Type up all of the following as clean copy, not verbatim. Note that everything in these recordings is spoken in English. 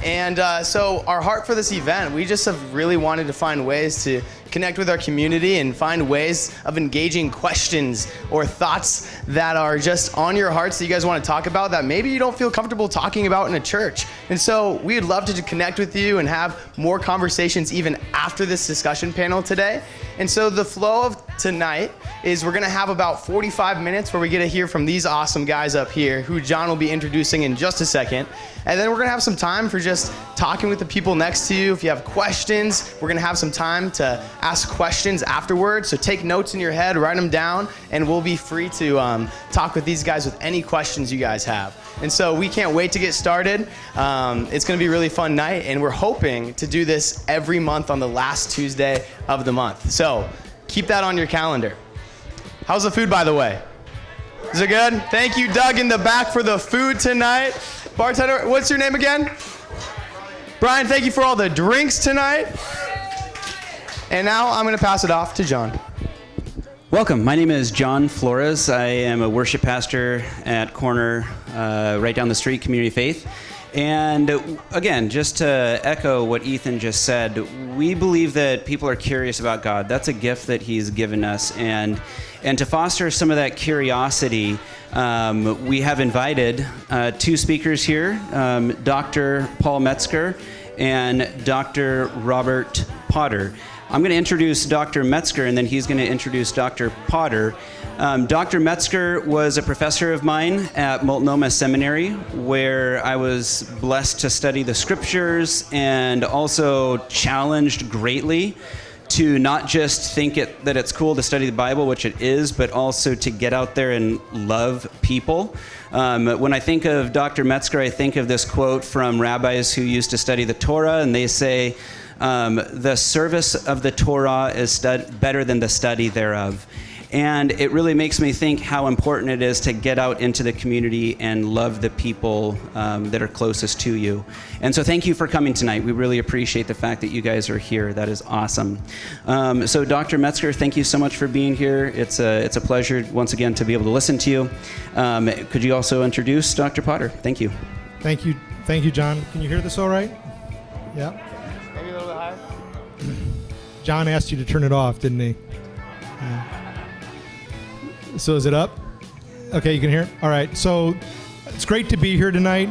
And so our heart for this event, we just have really wanted to find ways to connect with our community and find ways of engaging questions or thoughts that are just on your hearts that you guys want to talk about that maybe you don't feel comfortable talking about in a church. And so we'd love to connect with you and have more conversations even after this discussion panel today. And so the flow of tonight is we're going to have about 45 minutes where we get to hear from these awesome guys up here who John will be introducing in just a second. And then we're going to have some time for just talking with the people next to you. If you have questions, we're going to have some time to ask questions afterwards. So take notes in your head, write them down, and we'll be free to talk with these guys with any questions you guys have. And so we can't wait to get started. It's going to be a really fun night, and we're hoping to do this every month on the last Tuesday of the month. So keep that on your calendar. How's the food, by the way? Is it good? Thank you, Doug, in the back for the food tonight. Bartender, what's your name again? Brian, thank you for all the drinks tonight. And now I'm going to pass it off to John. Welcome. My name is John Flores. I am a worship pastor at Corner, right down the street, Community Faith. And again, just to echo what Ethan just said, we believe that people are curious about God. That's a gift that He's given us. And to foster some of that curiosity, we have invited two speakers here, Dr. Paul Metzger and Dr. Robert Potter. I'm going to introduce Dr. Metzger, and then he's going to introduce Dr. Potter. Dr. Metzger was a professor of mine at Multnomah Seminary, where I was blessed to study the scriptures and also challenged greatly to not just think that it's cool to study the Bible, which it is, but also to get out there and love people. When I think of Dr. Metzger, I think of this quote from rabbis who used to study the Torah, and they say, the service of the Torah is better than the study thereof. And it really makes me think how important it is to get out into the community and love the people that are closest to you. And so thank you for coming tonight. We really appreciate the fact that you guys are here. That is awesome. So Dr. Metzger, thank you so much for being here. It's a pleasure once again to be able to listen to you. Could you also introduce Dr. Potter? Thank you. Thank you. Thank you, John. Can you hear this all right? Yeah. Maybe a little bit higher. John asked you to turn it off, didn't he? Yeah. So is it up? Okay, you can hear it? All right. So it's great to be here tonight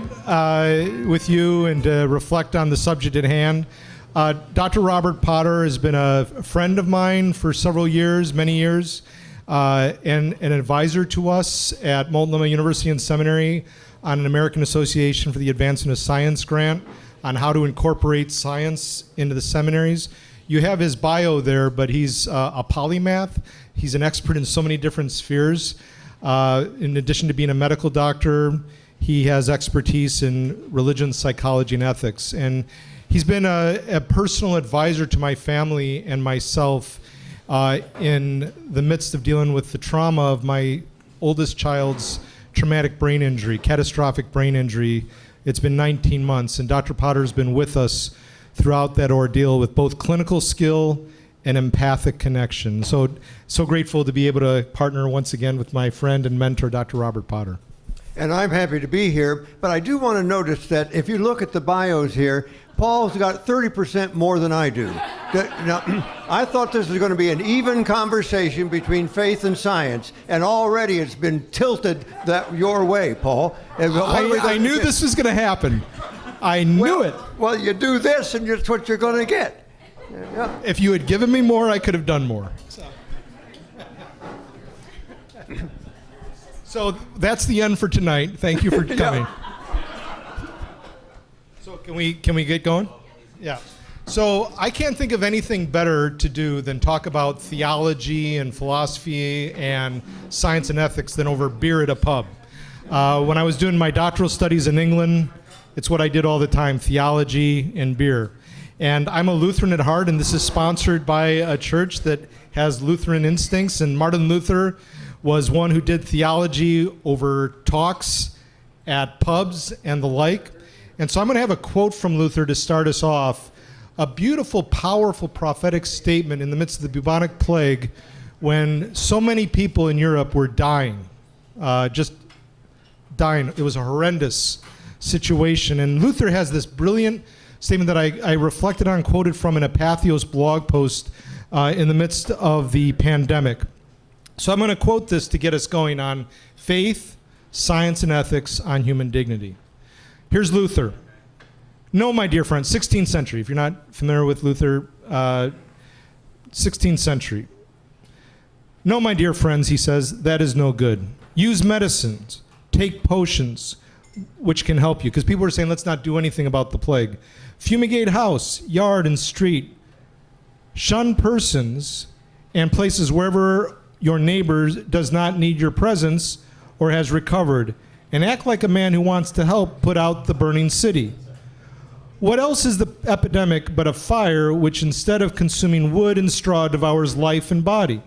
with you and to reflect on the subject at hand. Dr. Robert Potter has been a friend of mine for several years, many years, and an advisor to us at Multnomah University and Seminary on an American Association for the Advancement of Science grant on how to incorporate science into the seminaries. You have his bio there, but he's a polymath. He's an expert in so many different spheres. In addition to being a medical doctor, he has expertise in religion, psychology, and ethics. And he's been a personal advisor to my family and myself in the midst of dealing with the trauma of my oldest child's traumatic brain injury, catastrophic brain injury. It's been 19 months, and Dr. Potter's been with us throughout that ordeal with both clinical skill and empathic connection. So grateful to be able to partner once again with my friend and mentor, Dr. Robert Potter. And I'm happy to be here, but I do want to notice that if you look at the bios here, Paul's got 30% more than I do. Now, I thought this was going to be an even conversation between faith and science, and already it's been tilted your way, Paul. I knew this was going to happen. I knew it. Well, you do this, and that's what you're going to get. Yeah. If you had given me more, I could have done more. So that's the end for tonight. Thank you for coming. So can we get going? Yeah. So I can't think of anything better to do than talk about theology and philosophy and science and ethics than over beer at a pub. When I was doing my doctoral studies in England, it's what I did all the time, theology and beer. And I'm a Lutheran at heart, and this is sponsored by a church that has Lutheran instincts. And Martin Luther was one who did theology over talks at pubs and the like. And so I'm going to have a quote from Luther to start us off. A beautiful, powerful prophetic statement in the midst of the bubonic plague when so many people in Europe were dying, just dying. It was a horrendous situation. And Luther has this brilliant statement that I reflected on, quoted from in a Patheos blog post in the midst of the pandemic. So I'm going to quote this to get us going on faith, science, and ethics on human dignity. Here's Luther. No, my dear friends, 16th century. If you're not familiar with Luther, 16th century. No, my dear friends, he says, that is no good. Use medicines, take potions, which can help you. Because people are saying, let's not do anything about the plague. Fumigate house, yard, and street. Shun persons and places wherever your neighbor does not need your presence or has recovered. And act like a man who wants to help put out the burning city. What else is the epidemic but a fire which instead of consuming wood and straw devours life and body?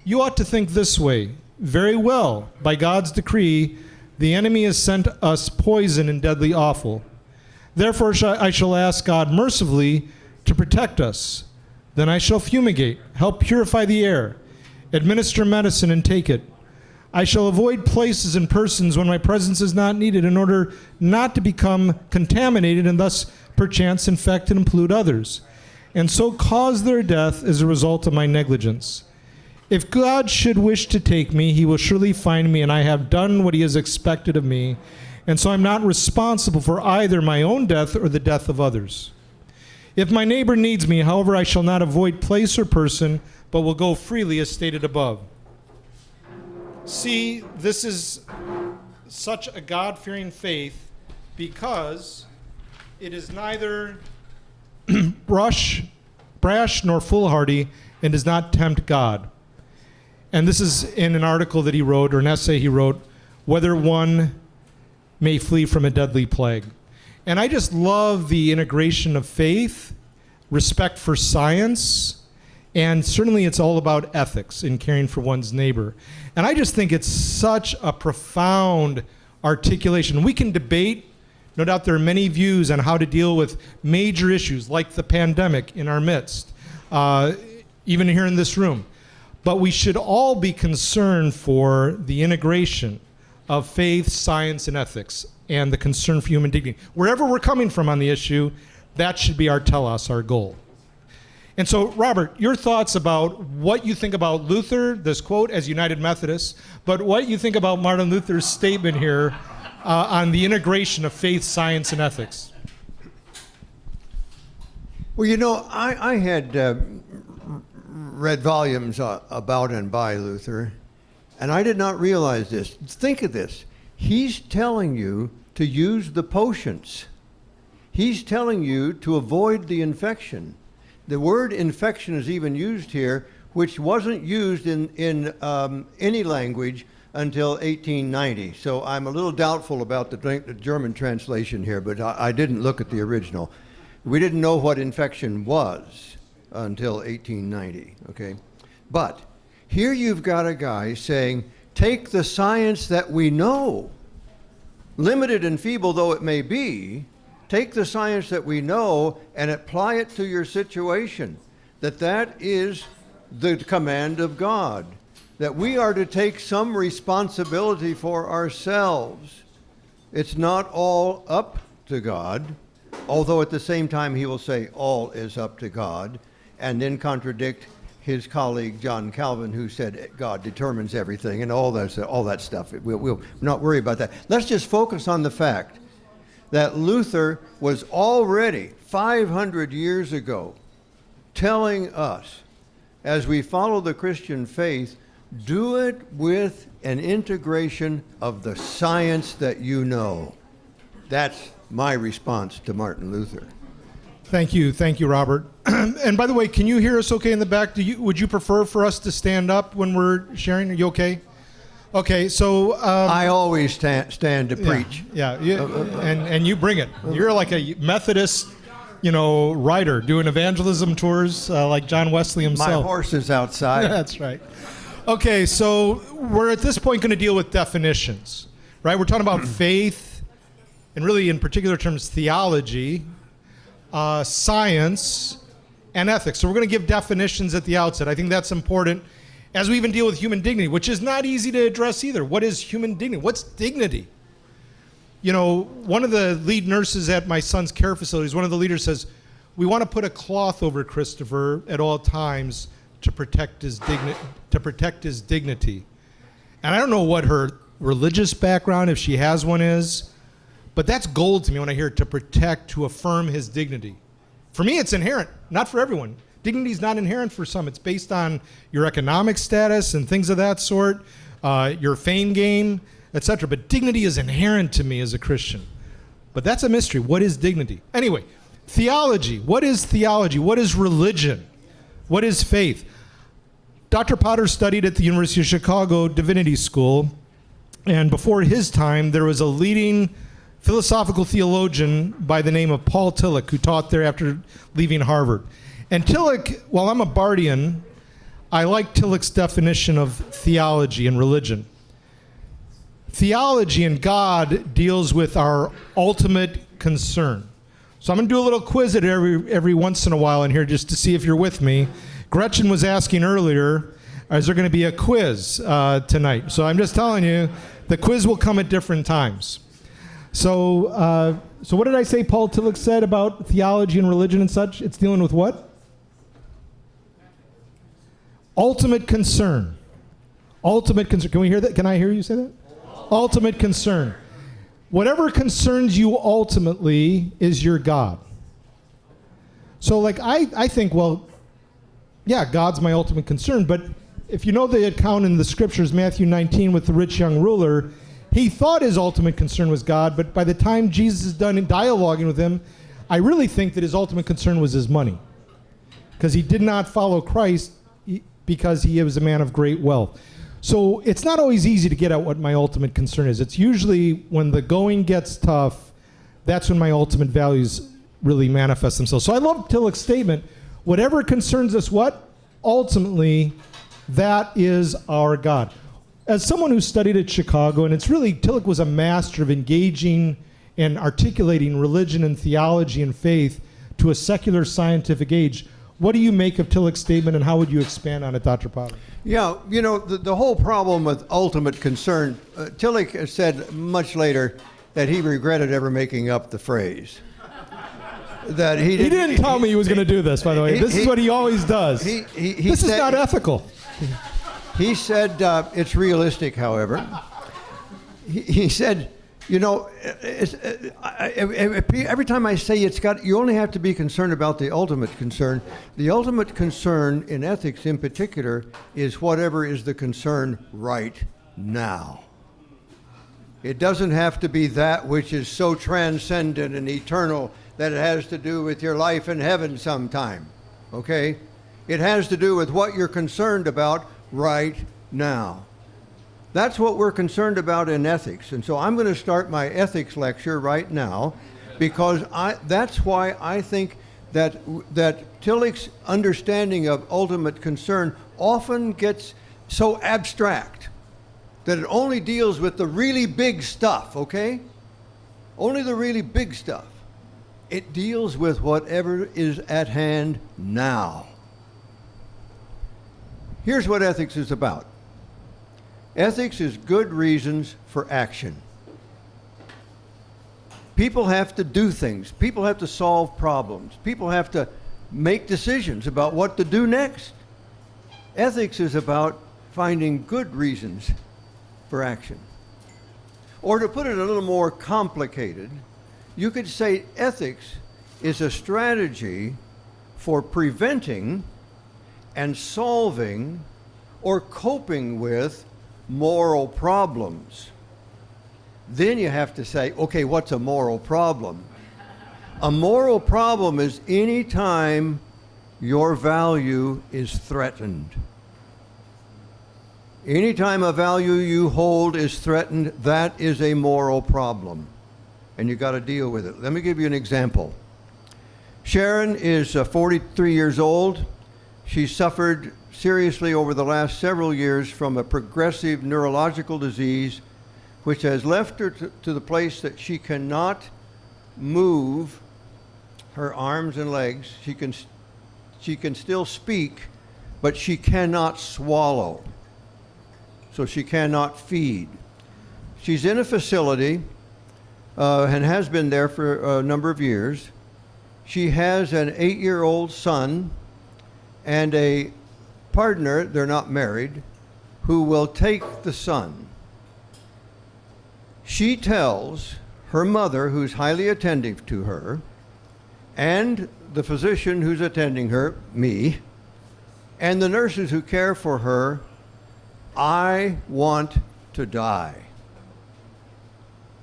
You ought to think this way. Very well, by God's decree, the enemy has sent us poison and deadly offal. Therefore I shall ask God mercifully to protect us. Then I shall fumigate, help purify the air, administer medicine and take it. I shall avoid places and persons when my presence is not needed in order not to become contaminated and thus perchance infect and pollute others, and so cause their death as a result of my negligence. If God should wish to take me, he will surely find me, and I have done what he has expected of me, and so I'm not responsible for either my own death or the death of others. If my neighbor needs me, however, I shall not avoid place or person, but will go freely as stated above. See, this is such a God-fearing faith because it is neither brash nor foolhardy and does not tempt God. And this is in an article that he wrote, or an essay he wrote, Whether One May Flee from a Deadly Plague. And I just love the integration of faith, respect for science, and certainly it's all about ethics in caring for one's neighbor. And I just think it's such a profound articulation. We can debate, no doubt there are many views on how to deal with major issues like the pandemic in our midst, even here in this room. But we should all be concerned for the integration of faith, science, and ethics, and the concern for human dignity. Wherever we're coming from on the issue, that should be our telos, our goal. And so, Robert, your thoughts about what you think about Luther, this quote as United Methodists, but what you think about Martin Luther's statement here on the integration of faith, science, and ethics. Well, you know, I had read volumes about and by Luther, and I did not realize this. Think of this. He's telling you to use the potions. He's telling you to avoid the infection. The word infection is even used here, which wasn't used in any language until 1890. So I'm a little doubtful about the German translation here, but I didn't look at the original. We didn't know what infection was until 1890, okay? But here you've got a guy saying, take the science that we know, limited and feeble though it may be, take the science that we know and apply it to your situation. That is the command of God. That we are to take some responsibility for ourselves. It's not all up to God, although at the same time he will say all is up to God, and then contradict his colleague John Calvin, who said God determines everything and all that stuff. We'll not worry about that. Let's just focus on the fact that Luther was already 500 years ago telling us, as we follow the Christian faith, do it with an integration of the science that you know. That's my response to Martin Luther. Thank you, Robert. And by the way, can you hear us okay in the back? Would you prefer for us to stand up when we're sharing? Are you okay? Okay, so I always stand to preach. Yeah, and you bring it. You're like a Methodist, writer doing evangelism tours like John Wesley himself. My horse is outside. That's right. Okay, so we're at this point going to deal with definitions, right? We're talking about faith, and really in particular terms theology, science, and ethics. So we're going to give definitions at the outset. I think that's important as we even deal with human dignity, which is not easy to address either. What is human dignity? What's dignity? one of the lead nurses at my son's care facilities, one of the leaders says, we want to put a cloth over Christopher at all times to protect his dignity. And I don't know what her religious background, if she has one, is, but that's gold to me when I hear to protect, to affirm his dignity. For me, it's inherent, not for everyone. Dignity is not inherent for some. It's based on your economic status and things of that sort, your fame game, etc. But dignity is inherent to me as a Christian. But that's a mystery. What is dignity? Anyway, theology. What is theology? What is religion? What is faith? Dr. Potter studied at the University of Chicago Divinity School, and before his time, there was a leading philosophical theologian by the name of Paul Tillich, who taught there after leaving Harvard. And Tillich, while I'm a Bardian, I like Tillich's definition of theology and religion. Theology and God deals with our ultimate concern. So I'm going to do a little quiz at every once in a while in here just to see if you're with me. Gretchen was asking earlier, is there going to be a quiz tonight? So I'm just telling you, the quiz will come at different times. So what did I say Paul Tillich said about theology and religion and such? It's dealing with what? Ultimate concern. Ultimate concern. Can we hear that? Can I hear you say that? Ultimate concern. Whatever concerns you ultimately is your God. So like I think, well, yeah, God's my ultimate concern, but if you know the account in the scriptures, Matthew 19 with the rich young ruler, he thought his ultimate concern was God, but by the time Jesus is done in dialoguing with him, I really think that his ultimate concern was his money. Because he did not follow Christ because he was a man of great wealth. So it's not always easy to get at what my ultimate concern is. It's usually when the going gets tough, that's when my ultimate values really manifest themselves. So I love Tillich's statement, whatever concerns us what? Ultimately, that is our God. As someone who studied at Chicago, and it's really, Tillich was a master of engaging and articulating religion and theology and faith to a secular scientific age. What do you make of Tillich's statement, and how would you expand on it, Dr. Potter? Yeah, the whole problem with ultimate concern, Tillich said much later that he regretted ever making up the phrase. That he didn't tell me he was going to do this, by the way. This is what he always does. This is not ethical. He said, it's realistic, however. He said, every time I say you only have to be concerned about the ultimate concern. The ultimate concern in ethics in particular is whatever is the concern right now. It doesn't have to be that which is so transcendent and eternal that it has to do with your life in heaven sometime, okay? It has to do with what you're concerned about right now. That's what we're concerned about in ethics. And so I'm going to start my ethics lecture right now because that's why I think that Tillich's understanding of ultimate concern often gets so abstract that it only deals with the really big stuff, okay? Only the really big stuff. It deals with whatever is at hand now. Here's what ethics is about. Ethics is good reasons for action. People have to do things. People have to solve problems. People have to make decisions about what to do next. Ethics is about finding good reasons for action. Or to put it a little more complicated, you could say ethics is a strategy for preventing and solving or coping with moral problems. Then you have to say, okay, what's a moral problem? A moral problem is any time your value is threatened. Anytime a value you hold is threatened, that is a moral problem. And you got to deal with it. Let me give you an example. Sharon is 43 years old. She suffered seriously over the last several years from a progressive neurological disease which has left her to the place that she cannot move her arms and legs. She can still speak, but she cannot swallow. So she cannot feed. She's in a facility and has been there for a number of years. She has an 8-year-old son and a partner, they're not married, who will take the son. She tells her mother, who's highly attentive to her, and the physician who's attending her, me, and the nurses who care for her, I want to die.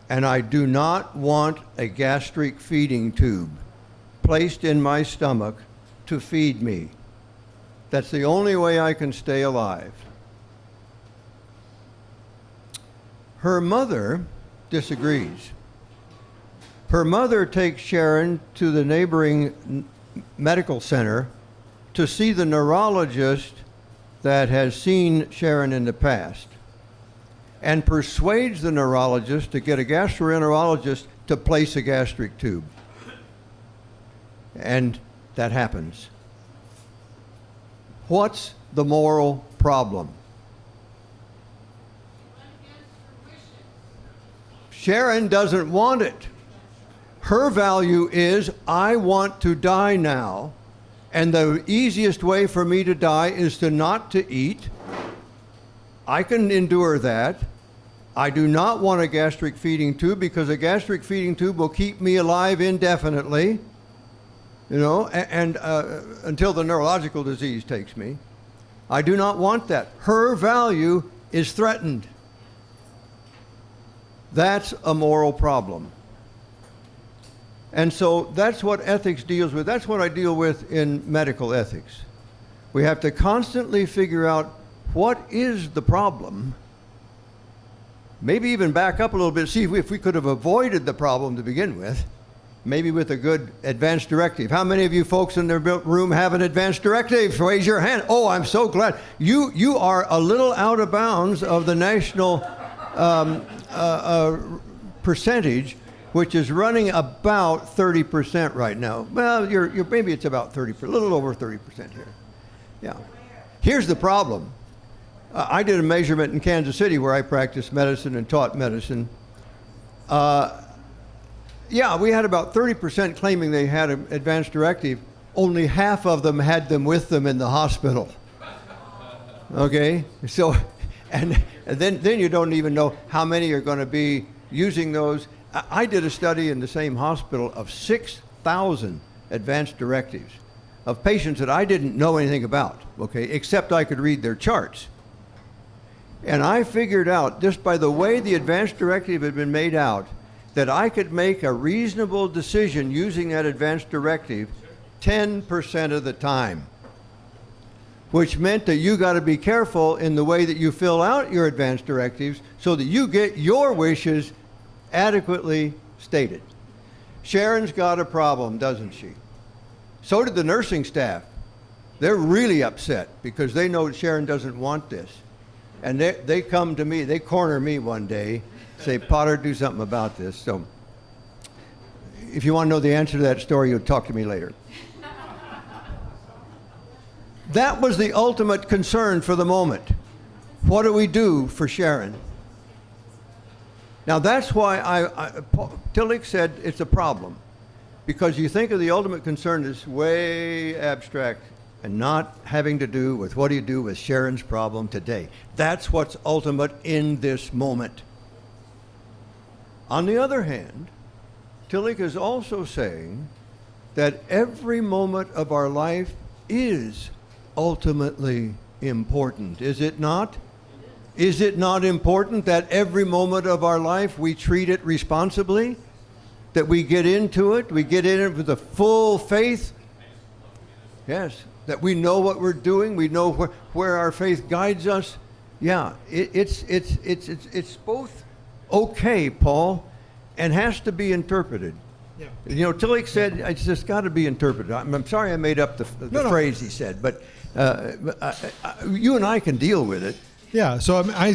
And I do not want a gastric feeding tube placed in my stomach to feed me. That's the only way I can stay alive. Her mother disagrees. Her mother takes Sharon to the neighboring medical center to see the neurologist that has seen Sharon in the past, and persuades the neurologist to get a gastroenterologist to place a gastric tube. And that happens. What's the moral problem? Sharon doesn't want it. Her value is, I want to die now, and the easiest way for me to die is to not to eat. I can endure that. I do not want a gastric feeding tube because a gastric feeding tube will keep me alive indefinitely, and until the neurological disease takes me. I do not want that. Her value is threatened. That's a moral problem. And so that's what ethics deals with. That's what I deal with in medical ethics. We have to constantly figure out what is the problem. Maybe even back up a little bit, see if we could have avoided the problem to begin with, maybe with a good advance directive. How many of you folks in the room have an advance directive? Raise your hand. Oh, I'm so glad. You are a little out of bounds of the national percentage, which is running about 30% right now. Well, you're maybe it's about 30%, a little over 30% here. Yeah. Here's the problem. I did a measurement in Kansas City where I practiced medicine and taught medicine. Yeah, we had about 30% claiming they had an advance directive. Only half of them had them with them in the hospital. Okay? So, and then you don't even know how many are going to be using those. I did a study in the same hospital of 6,000 advance directives of patients that I didn't know anything about, okay, except I could read their charts. And I figured out, just by the way the advance directive had been made out, that I could make a reasonable decision using that advance directive 10% of the time, which meant that you got to be careful in the way that you fill out your advance directives so that you get your wishes adequately stated. Sharon's got a problem, doesn't she? So did the nursing staff. They're really upset because they know Sharon doesn't want this. And they come to me, they corner me one day, say, Potter, do something about this. So if you want to know the answer to that story, you'll talk to me later. That was the ultimate concern for the moment. What do we do for Sharon? Now that's why Tillich said it's a problem, because you think of the ultimate concern as way abstract and not having to do with what do you do with Sharon's problem today. That's what's ultimate in this moment. On the other hand, Tillich is also saying that every moment of our life is ultimately important, is it not? Is it not important that every moment of our life we treat it responsibly? That we get into it, we get in it with a full faith? Yes, that we know what we're doing, we know where our faith guides us. Yeah, it's both okay, Paul, and has to be interpreted. Yeah. You know, Tillich said it's just got to be interpreted. I'm sorry I made up the phrase he said, but you and I can deal with it. Yeah, so I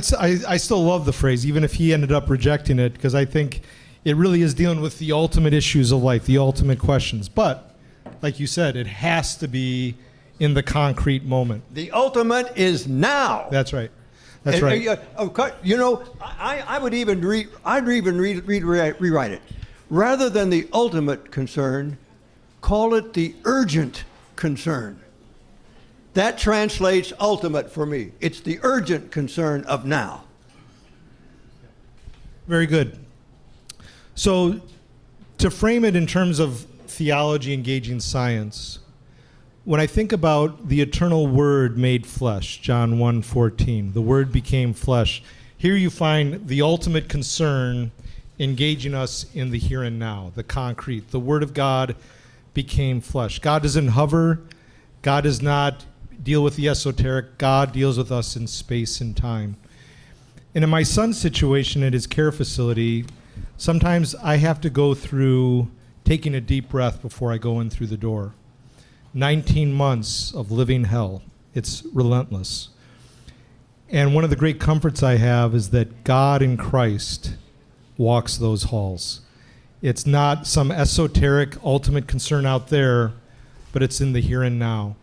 still love the phrase, even if he ended up rejecting it, because I think it really is dealing with the ultimate issues of life, the ultimate questions. But, like you said, it has to be in the concrete moment. The ultimate is now. That's right. That's right. I would even rewrite it. Rather than the ultimate concern, call it the urgent concern. That translates ultimate for me. It's the urgent concern of now. Very good. So to frame it in terms of theology engaging science, when I think about the eternal Word made flesh, John 1:14, the Word became flesh. Here you find the ultimate concern engaging us in the here and now, the concrete. The Word of God became flesh. God doesn't hover. God does not deal with the esoteric. God deals with us in space and time. And in my son's situation at his care facility, sometimes I have to go through taking a deep breath before I go in through the door. 19 months of living hell. It's relentless. And one of the great comforts I have is that God in Christ walks those halls. It's not some esoteric ultimate concern out there, but it's in the here and now.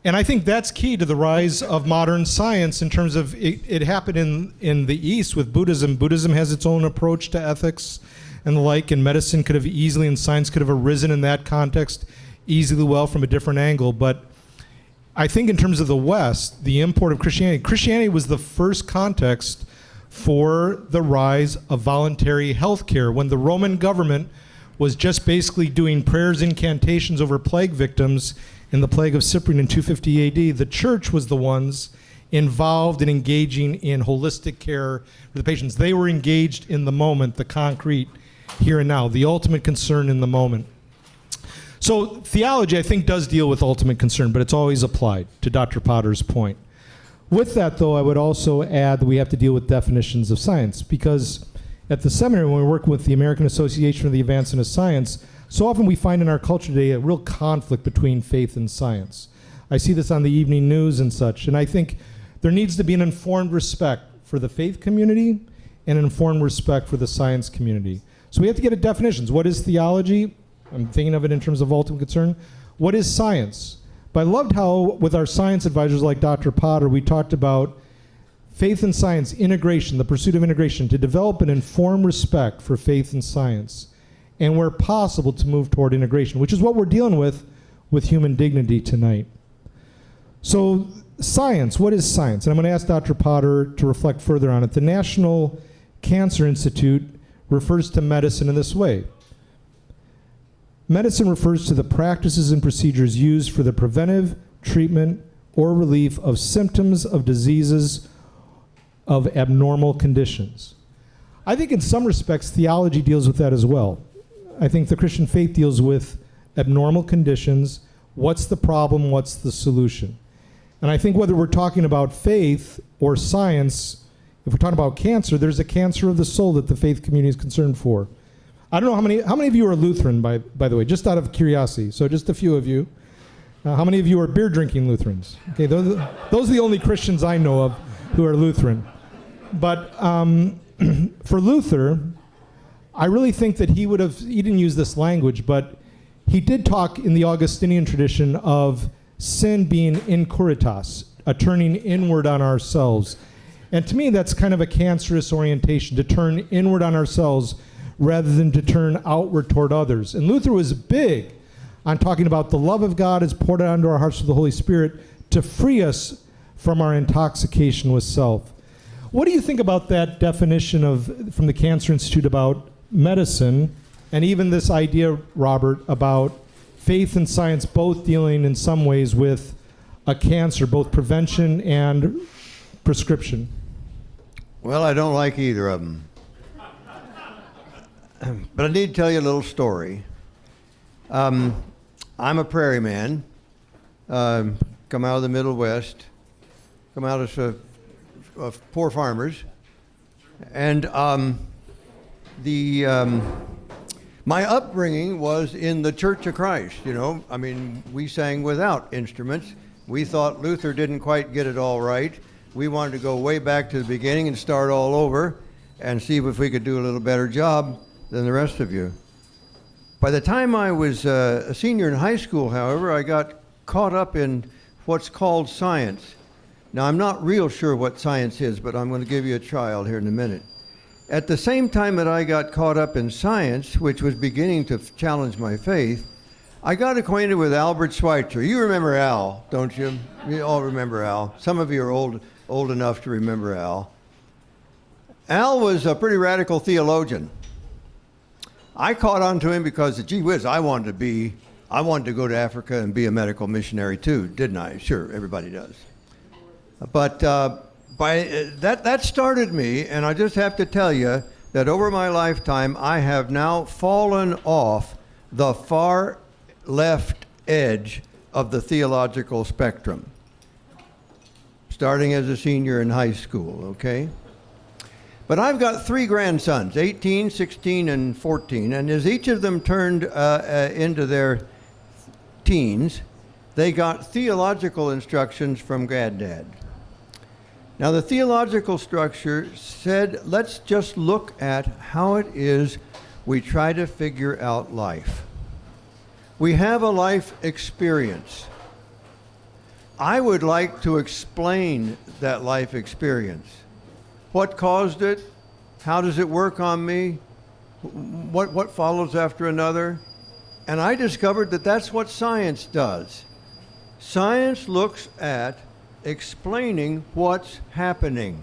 And I think that's key to the rise of modern science in terms of it happened in the East with Buddhism. Buddhism has its own approach to ethics and the like, and medicine could have easily, and science could have arisen in that context easily well from a different angle. But I think in terms of the West, the import of Christianity was the first context for the rise of voluntary health care. When the Roman government was just basically doing prayers, incantations over plague victims in the plague of Cyprian in 250 AD, the church was the ones involved in engaging in holistic care for the patients. They were engaged in the moment, the concrete here and now, the ultimate concern in the moment. So theology, I think, does deal with ultimate concern, but it's always applied, to Dr. Potter's point. With that, though, I would also add that we have to deal with definitions of science, because at the seminary, when we work with the American Association for the Advancement of Science, so often we find in our culture today a real conflict between faith and science. I see this on the evening news and such, and I think there needs to be an informed respect for the faith community and an informed respect for the science community. So we have to get at definitions. What is theology? I'm thinking of it in terms of ultimate concern. What is science? But I loved how with our science advisors like Dr. Potter, we talked about faith and science integration, the pursuit of integration, to develop an informed respect for faith and science, and where possible to move toward integration, which is what we're dealing with human dignity tonight. So science, what is science? And I'm going to ask Dr. Potter to reflect further on it. The National Cancer Institute refers to medicine in this way. Medicine refers to the practices and procedures used for the preventive, treatment, or relief of symptoms of diseases of abnormal conditions. I think in some respects, theology deals with that as well. I think the Christian faith deals with abnormal conditions. What's the problem? What's the solution? And I think whether we're talking about faith or science, if we're talking about cancer, there's a cancer of the soul that the faith community is concerned for. I don't know how many of you are Lutheran, by the way, just out of curiosity. So just a few of you. How many of you are beer drinking Lutherans? Okay, those are the only Christians I know of who are Lutheran. But for Luther, I really think that he didn't use this language, but he did talk in the Augustinian tradition of sin being incuritas, a turning inward on ourselves. And to me, that's kind of a cancerous orientation, to turn inward on ourselves rather than to turn outward toward others. And Luther was big on talking about the love of God is poured out into our hearts through the Holy Spirit to free us from our intoxication with self. What do you think about that definition from the Cancer Institute about medicine, and even this idea, Robert, about faith and science both dealing in some ways with a cancer, both prevention and prescription? Well, I don't like either of them. But I need to tell you a little story. I'm a prairie man, come out of the Middle West, come out of poor farmers, and my upbringing was in the Church of Christ. I mean, we sang without instruments. We thought Luther didn't quite get it all right. We wanted to go way back to the beginning and start all over and see if we could do a little better job than the rest of you. By the time I was a senior in high school, however, I got caught up in what's called science. Now, I'm not real sure what science is, but I'm going to give you a trial here in a minute. At the same time that I got caught up in science, which was beginning to challenge my faith, I got acquainted with Albert Schweitzer. You remember Al, don't you? You all remember Al. Some of you are old enough to remember Al. Al was a pretty radical theologian. I caught on to him because, gee whiz, I wanted to go to Africa and be a medical missionary too, didn't I? Sure, everybody does. But that started me, and I just have to tell you that over my lifetime, I have now fallen off the far left edge of the theological spectrum, starting as a senior in high school, okay? But I've got 3 grandsons, 18, 16, and 14, and as each of them turned into their teens, they got theological instructions from Granddad. Now, the theological structure said, let's just look at how it is we try to figure out life. We have a life experience. I would like to explain that life experience. What caused it? How does it work on me? What follows after another? And I discovered that that's what science does. Science looks at explaining what's happening.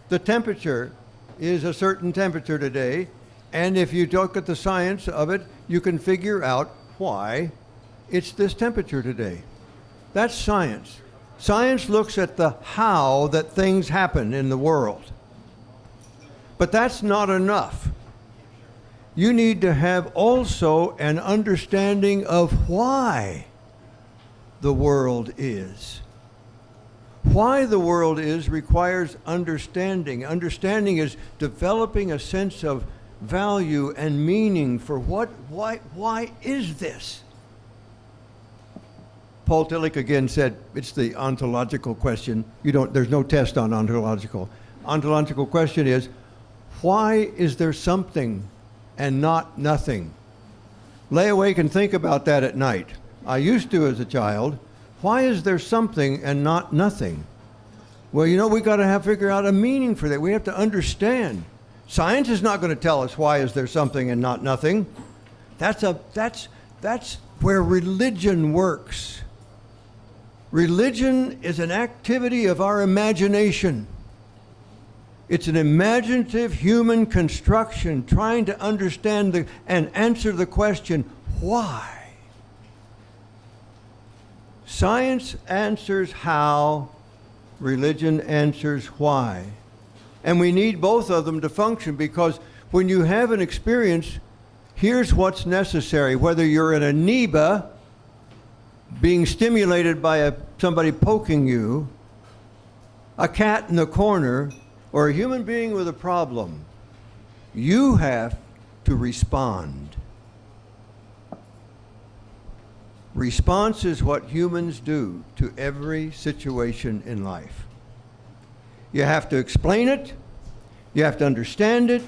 The temperature is a certain temperature today, and if you look at the science of it, you can figure out why it's this temperature today. That's science. Science looks at the how that things happen in the world. But that's not enough. You need to have also an understanding of why the world is. Why the world is requires understanding. Understanding is developing a sense of value and meaning for why is this? Paul Tillich again said, it's the ontological question. There's no test on ontological. Ontological question is, why is there something and not nothing? Lay awake and think about that at night. I used to as a child. Why is there something and not nothing? Well, we got to figure out a meaning for that. We have to understand. Science is not going to tell us why is there something and not nothing. That's where religion works. Religion is an activity of our imagination. It's an imaginative human construction trying to understand and answer the question, why? Science answers how, religion answers why. And we need both of them to function, because when you have an experience, here's what's necessary. Whether you're an amoeba being stimulated by somebody poking you, a cat in the corner, or a human being with a problem, you have to respond. Response is what humans do to every situation in life. You have to explain it, you have to understand it,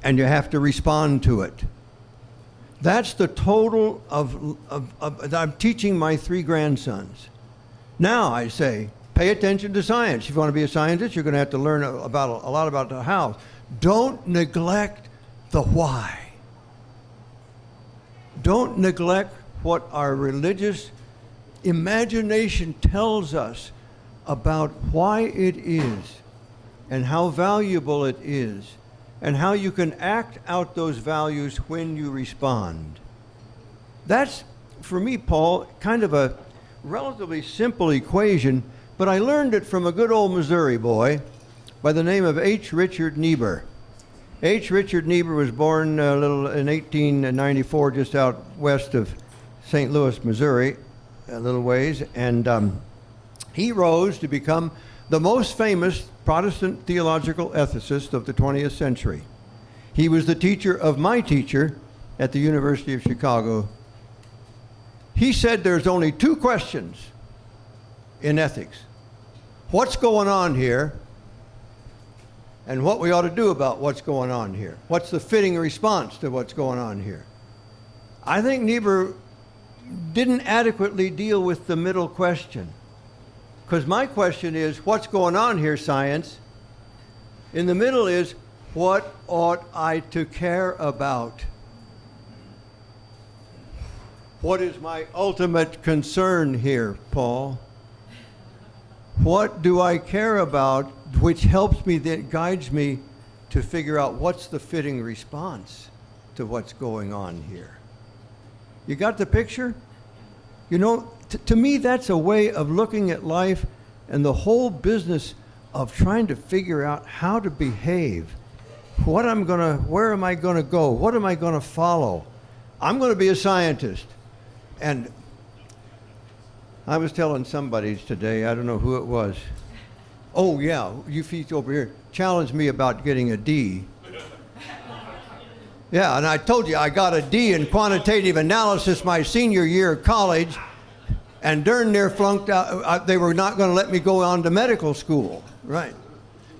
and you have to respond to it. That's the total of I'm teaching my 3 grandsons. Now I say, pay attention to science. If you want to be a scientist, you're going to have to learn a lot about the how. Don't neglect the why. Don't neglect what our religious imagination tells us about why it is and how valuable it is and how you can act out those values when you respond. That's, for me, Paul, kind of a relatively simple equation, but I learned it from a good old Missouri boy by the name of H. Richard Niebuhr. H. Richard Niebuhr was born in 1894 just out west of St. Louis, Missouri, a little ways, and he rose to become the most famous Protestant theological ethicist of the 20th century. He was the teacher of my teacher at the University of Chicago. He said there's only 2 questions in ethics. What's going on here? And what we ought to do about what's going on here. What's the fitting response to what's going on here? I think Niebuhr didn't adequately deal with the middle question. Because my question is, what's going on here, science? In the middle is, what ought I to care about? What is my ultimate concern here, Paul? What do I care about which helps me, that guides me to figure out what's the fitting response to what's going on here? You got the picture? You know, to me, that's a way of looking at life and the whole business of trying to figure out how to behave. Where am I gonna go? What am I gonna follow? I'm gonna be a scientist. And I was telling somebody today, I don't know who it was. Oh yeah, you feet over here, challenged me about getting a D. Yeah, and I told you I got a D in quantitative analysis my senior year of college, and darn near flunked out. They were not going to let me go on to medical school, right?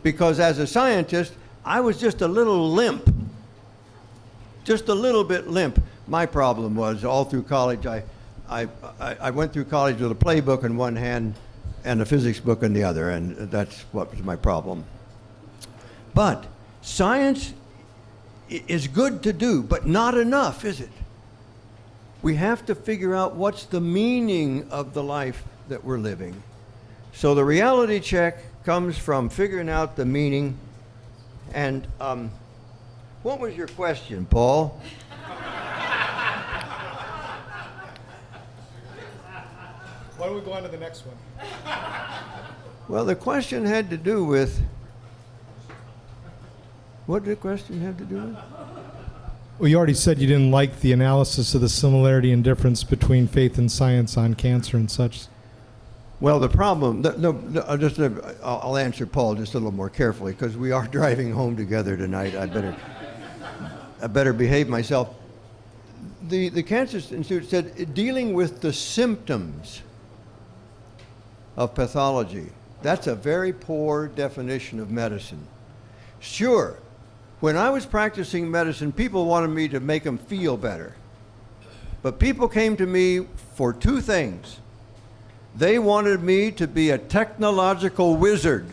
Because as a scientist, I was just a little limp, just a little bit limp. My problem was all through college, I went through college with a playbook in one hand and a physics book in the other, and that's what was my problem. But science is good to do, but not enough, is it? We have to figure out what's the meaning of the life that we're living. So the reality check comes from figuring out the meaning. And what was your question, Paul? Why don't we go on to the next one? Well, the question had to do with, what did the question have to do with? Well, you already said you didn't like the analysis of the similarity and difference between faith and science on cancer and such. Well, the problem, I'll answer Paul just a little more carefully because we are driving home together tonight. I better behave myself. The Cancer Institute said dealing with the symptoms of pathology. That's a very poor definition of medicine. Sure, when I was practicing medicine, people wanted me to make them feel better. But people came to me for two things. They wanted me to be a technological wizard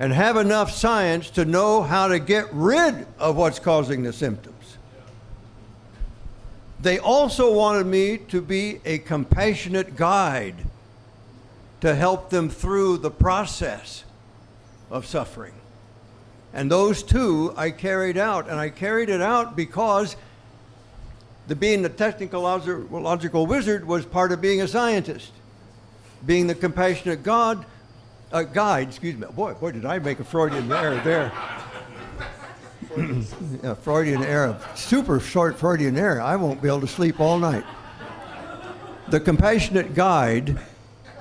and have enough science to know how to get rid of what's causing the symptoms. They also wanted me to be a compassionate guide to help them through the process of suffering. And those two I carried out, and I carried it out because being the technological wizard was part of being a scientist. Being the compassionate guide, excuse me. Boy, did I make a Freudian error there. Yeah, Freudian error, super short Freudian error. I won't be able to sleep all night. The compassionate guide,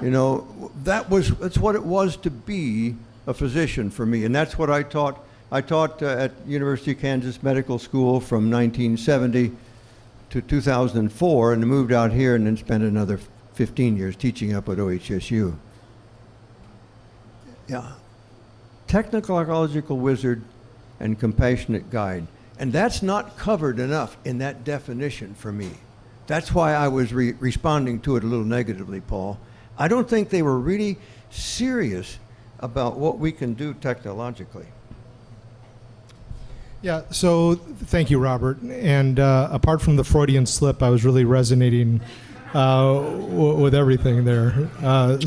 that's what it was to be a physician for me, and that's what I taught. I taught at University of Kansas Medical School from 1970 to 2004, and moved out here and then spent another 15 years teaching up at OHSU. Yeah. Technological wizard and compassionate guide. And that's not covered enough in that definition for me. That's why I was responding to it a little negatively, Paul. I don't think they were really serious about what we can do technologically. Yeah, so thank you, Robert. And apart from the Freudian slip, I was really resonating with everything there. I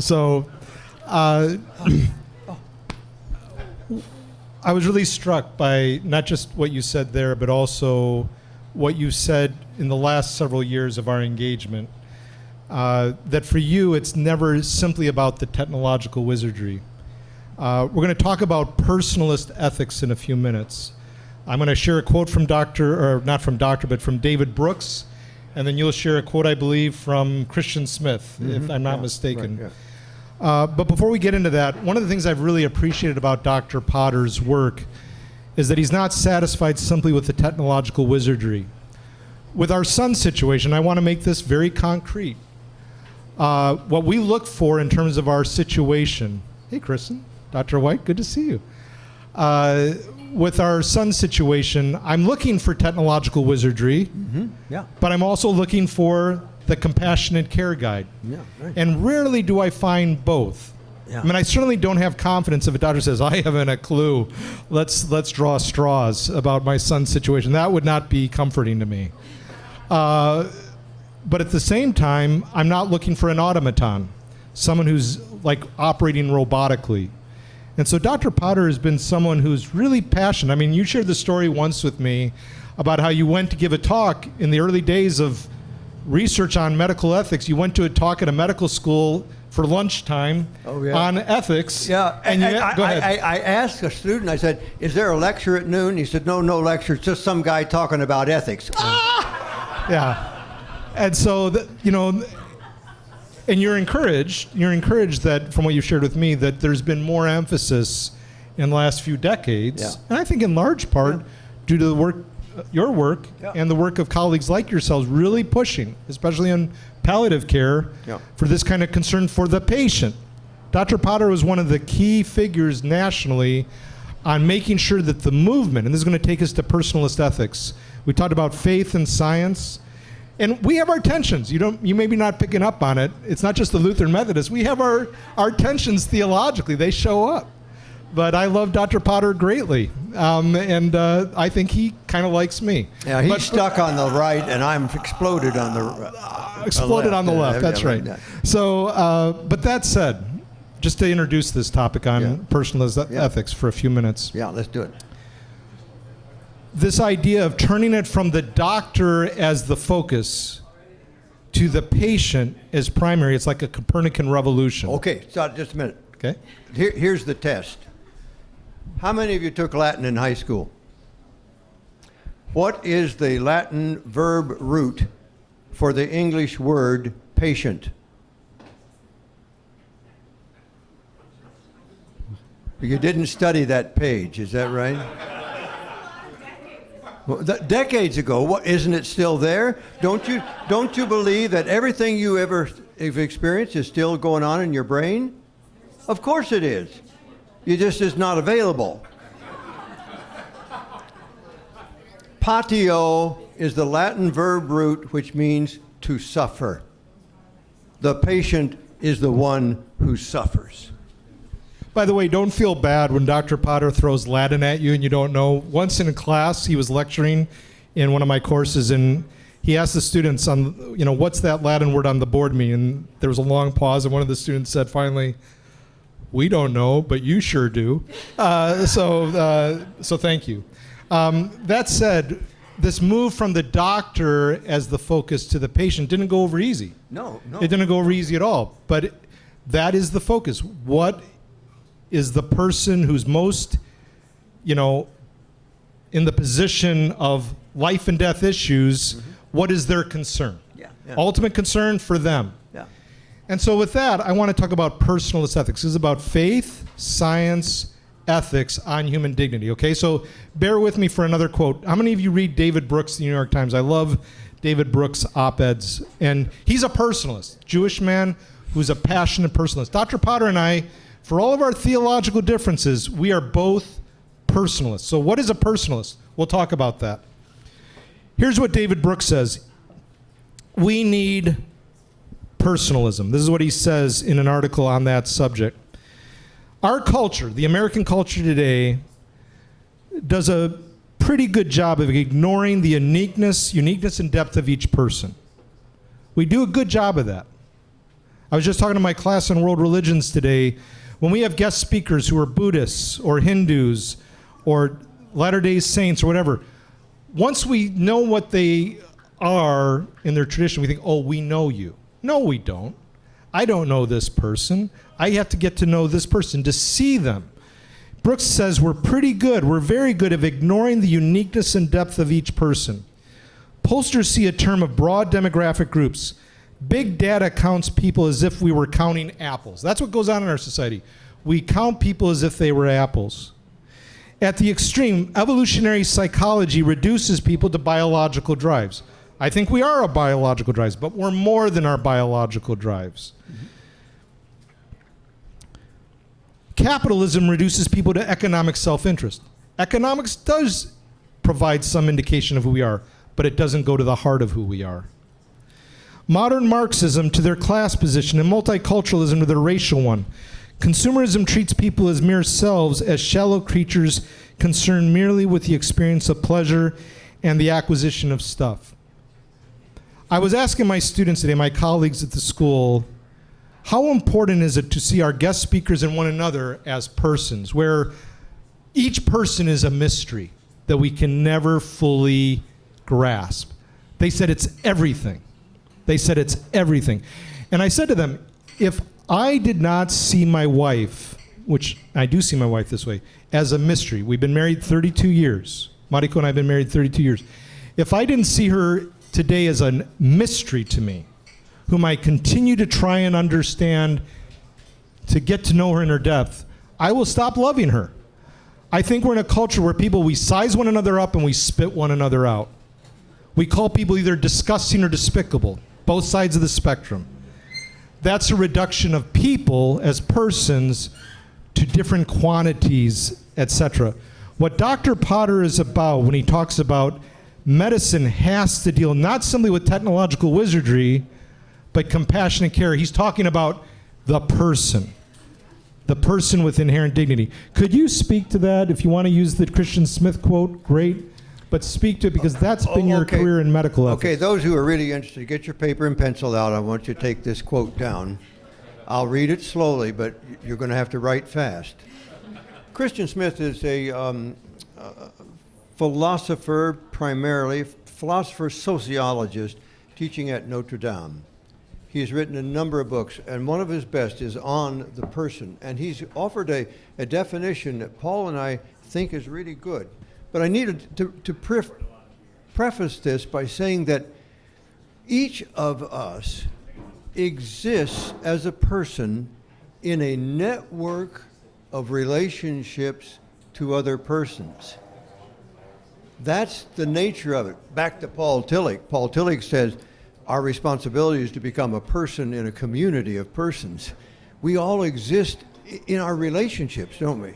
was really struck by not just what you said there, but also what you said in the last several years of our engagement. That for you, it's never simply about the technological wizardry. We're going to talk about personalist ethics in a few minutes. I'm going to share a quote from from David Brooks, and then you'll share a quote, I believe, from Christian Smith, if I'm not mistaken. Right, yeah. But before we get into that, one of the things I've really appreciated about Dr. Potter's work is that he's not satisfied simply with the technological wizardry. With our son's situation, I want to make this very concrete. What we look for in terms of our situation, hey Kristen, Dr. White, good to see you. With our son's situation, I'm looking for technological wizardry, Yeah. but I'm also looking for the compassionate care guide. Yeah, right. And rarely do I find both. Yeah. I mean, I certainly don't have confidence if a doctor says, I haven't a clue. Let's draw straws about my son's situation. That would not be comforting to me. But at the same time, I'm not looking for an automaton, someone who's like operating robotically. And so Dr. Potter has been someone who's really passionate. I mean, you shared the story once with me about how you went to give a talk in the early days of research on medical ethics. You went to a talk at a medical school for lunchtime on ethics. Yeah, and go ahead. I asked a student, I said, is there a lecture at noon? He said, no lecture, it's just some guy talking about ethics. Yeah. And so, and you're encouraged that, from what you shared with me, that there's been more emphasis in the last few decades, Yeah. and I think in large part due to the work, your work, Yeah. and the work of colleagues like yourselves really pushing, especially in palliative care, Yeah. for this kind of concern for the patient. Dr. Potter was one of the key figures nationally on making sure that the movement, and this is going to take us to personalist ethics. We talked about faith and science. And we have our tensions. You may be not picking up on it. It's not just the Lutheran Methodists. We have our tensions theologically. They show up. But I love Dr. Potter greatly. And I think he kind of likes me. Yeah, he's stuck on the right, and I'm exploded on the Exploded on the left. That's Yeah, right. yeah. So, but that said, just to introduce this topic on Yeah. personalist Yeah. ethics for a few minutes. Yeah, let's do it. This idea of turning it from the doctor as the focus to the patient as primary, it's like a Copernican revolution. Okay, stop just a minute. Okay? Here's the test. How many of you took Latin in high school? What is the Latin verb root for the English word patient? You didn't study that page, is that right? Well, decades ago, isn't it still there? Don't you believe that everything you ever have experienced is still going on in your brain? Of course it is. It just is not available. Patio is the Latin verb root which means to suffer. The patient is the one who suffers. By the way, don't feel bad when Dr. Potter throws Latin at you and you don't know. Once in a class, he was lecturing in one of my courses, and he asked the students on, what's that Latin word on the board mean? And there was a long pause, and one of the students said finally, we don't know, but you sure do. So thank you. That said, this move from the doctor as the focus to the patient didn't go over easy. No. It didn't go over easy at all. But that is the focus. What is the person who's most, in the position of life and death issues, what is their concern? Yeah. Ultimate concern for them. Yeah. And so with that, I want to talk about personalist ethics. This is about faith, science, ethics on human dignity, okay? So bear with me for another quote. How many of you read David Brooks, the New York Times? I love David Brooks' op-eds. And he's a personalist, Jewish man who's a passionate personalist. Dr. Potter and I, for all of our theological differences, we are both personalists. So what is a personalist? We'll talk about that. Here's what David Brooks says. We need personalism. This is what he says in an article on that subject. Our culture, the American culture today, does a pretty good job of ignoring the uniqueness and depth of each person. We do a good job of that. I was just talking to my class on world religions today. When we have guest speakers who are Buddhists or Hindus or Latter-day Saints or whatever, once we know what they are in their tradition, we think, oh, we know you. No, we don't. I don't know this person. I have to get to know this person to see them. Brooks says we're pretty good. We're very good at ignoring the uniqueness and depth of each person. Pollsters see a term of broad demographic groups. Big data counts people as if we were counting apples. That's what goes on in our society. We count people as if they were apples. At the extreme, evolutionary psychology reduces people to biological drives. I think we are a biological drives, but we're more than our biological drives. Capitalism reduces people to economic self-interest. Economics does provide some indication of who we are, but it doesn't go to the heart of who we are. Modern Marxism to their class position and multiculturalism to their racial one. Consumerism treats people as mere selves, as shallow creatures concerned merely with the experience of pleasure and the acquisition of stuff. I was asking my students today, my colleagues at the school, how important is it to see our guest speakers and one another as persons, where each person is a mystery that we can never fully grasp? They said it's everything. They said it's everything. And I said to them, if I did not see my wife, which I do see my wife this way, as a mystery, we've been married 32 years. Mariko and I have been married 32 years. If I didn't see her today as a mystery to me, whom I continue to try and understand, to get to know her in her depth, I will stop loving her. I think we're in a culture where we size one another up and we spit one another out. We call people either disgusting or despicable, both sides of the spectrum. That's a reduction of people as persons to different quantities, etc. What Dr. Potter is about when he talks about medicine has to deal not simply with technological wizardry, but compassion and care. He's talking about the person with inherent dignity. Could you speak to that? If you want to use the Christian Smith quote, great. But speak to it, because that's been your career in medical ethics. Okay, those who are really interested, get your paper and pencil out. I want you to take this quote down. I'll read it slowly, but you're going to have to write fast. Christian Smith is a philosopher, primarily, sociologist, teaching at Notre Dame. He's written a number of books, and one of his best is on the person. And he's offered a definition that Paul and I think is really good. But I needed to preface this by saying that each of us exists as a person in a network of relationships to other persons. That's the nature of it. Back to Paul Tillich. Paul Tillich says, our responsibility is to become a person in a community of persons. We all exist in our relationships, don't we?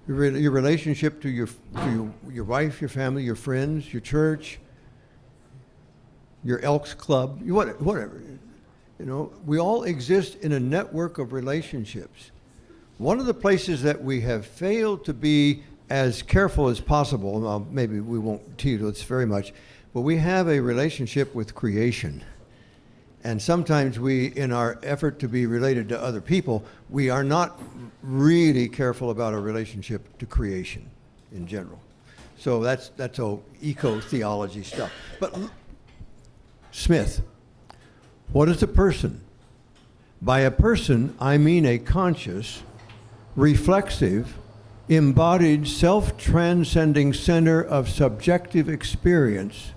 Your relationship to your wife, your family, your friends, your church, your Elks Club, whatever. You know, we all exist in a network of relationships. One of the places that we have failed to be as careful as possible, maybe we won't tease this very much, but we have a relationship with creation. And sometimes we, in our effort to be related to other people, we are not really careful about our relationship to creation in general. So that's all eco-theology stuff. But Smith, what is a person? By a person, I mean a conscious, reflexive, embodied, self-transcending center of subjective experience,